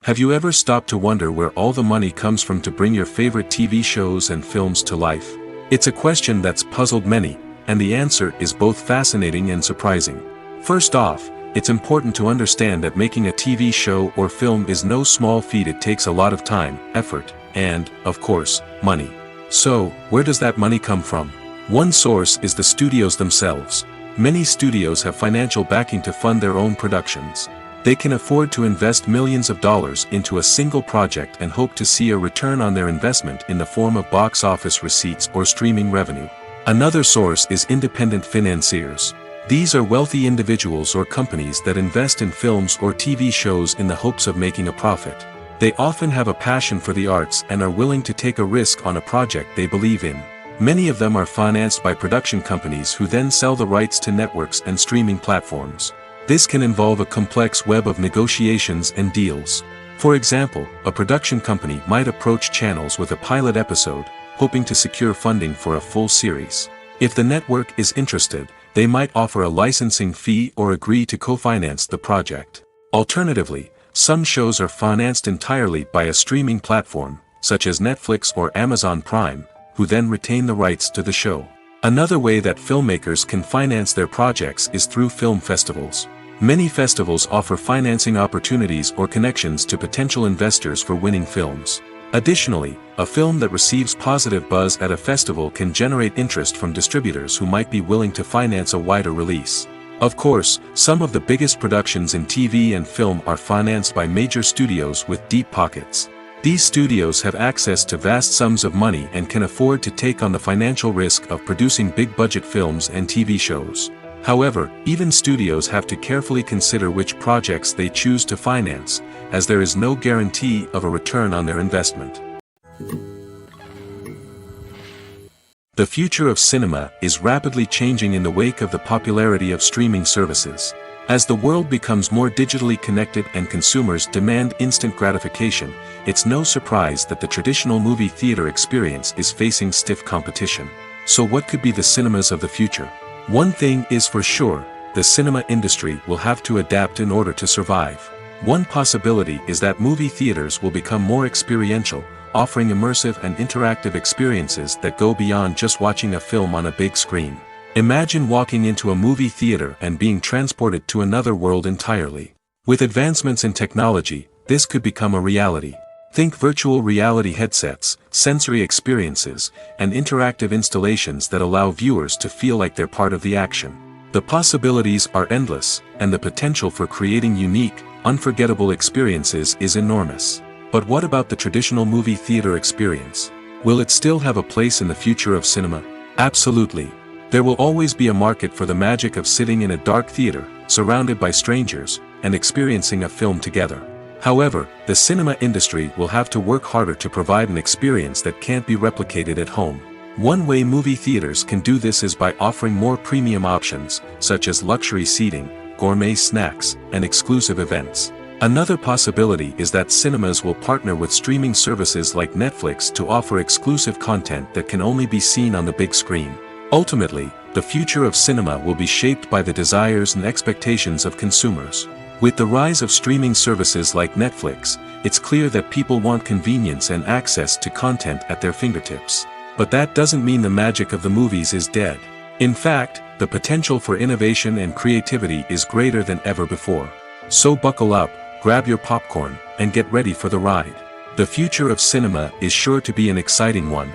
Speaker 1: Have you ever stopped to wonder where all the money comes from to bring your favorite TV shows and films to life? It's a question that's puzzled many, and the answer is both fascinating and surprising. First off, it's important to understand that making a TV show or film is no small feat. It takes a lot of time, effort, and, of course, money. So, where does that money come from? One source is the studios themselves. Many studios have financial backing to fund their own productions. They can afford to invest millions of dollars into a single project and hope to see a return on their investment in the form of box office receipts or streaming revenue. Another source is independent financiers. These are wealthy individuals or companies that invest in films or TV shows in the hopes of making a profit. They often have a passion for the arts and are willing to take a risk on a project they believe in. Many of them are financed by production companies who then sell the rights to networks and streaming platforms. This can involve a complex web of negotiations and deals. For example, a production company might approach channels with a pilot episode, hoping to secure funding for a full series. If the network is interested, they might offer a licensing fee or agree to co-finance the project. Alternatively, some shows are financed entirely by a streaming platform, such as Netflix or Amazon Prime, who then retain the rights to the show. Another way that filmmakers can finance their projects is through film festivals. Many festivals offer financing opportunities or connections to potential investors for winning films. Additionally, a film that receives positive buzz at a festival can generate interest from distributors who might be willing to finance a wider release. Of course, some of the biggest productions in TV and film are financed by major studios with deep pockets. These studios have access to vast sums of money and can afford to take on the financial risk of producing big-budget films and TV shows. However, even studios have to carefully consider which projects they choose to finance, as there is no guarantee of a return on their investment. The future of cinema is rapidly changing in the wake of the popularity of streaming services. As the world becomes more digitally connected and consumers demand instant gratification, it's no surprise that the traditional movie theater experience is facing stiff competition. So what could be the cinemas of the future? One thing is for sure, the cinema industry will have to adapt in order to survive. One possibility is that movie theaters will become more experiential, offering immersive and interactive experiences that go beyond just watching a film on a big screen. Imagine walking into a movie theater and being transported to another world entirely. With advancements in technology, this could become a reality. Think virtual reality headsets, sensory experiences, and interactive installations that allow viewers to feel like they're part of the action. The possibilities are endless, and the potential for creating unique, unforgettable experiences is enormous. But what about the traditional movie theater experience? Will it still have a place in the future of cinema? Absolutely. There will always be a market for the magic of sitting in a dark theater, surrounded by strangers, and experiencing a film together. However, the cinema industry will have to work harder to provide an experience that can't be replicated at home. One way movie theaters can do this is by offering more premium options, such as luxury seating, gourmet snacks, and exclusive events. Another possibility is that cinemas will partner with streaming services like Netflix to offer exclusive content that can only be seen on the big screen. Ultimately, the future of cinema will be shaped by the desires and expectations of consumers. With the rise of streaming services like Netflix, it's clear that people want convenience and access to content at their fingertips. But that doesn't mean the magic of the movies is dead. In fact, the potential for innovation and creativity is greater than ever before. So buckle up, grab your popcorn, and get ready for the ride. The future of cinema is sure to be an exciting one,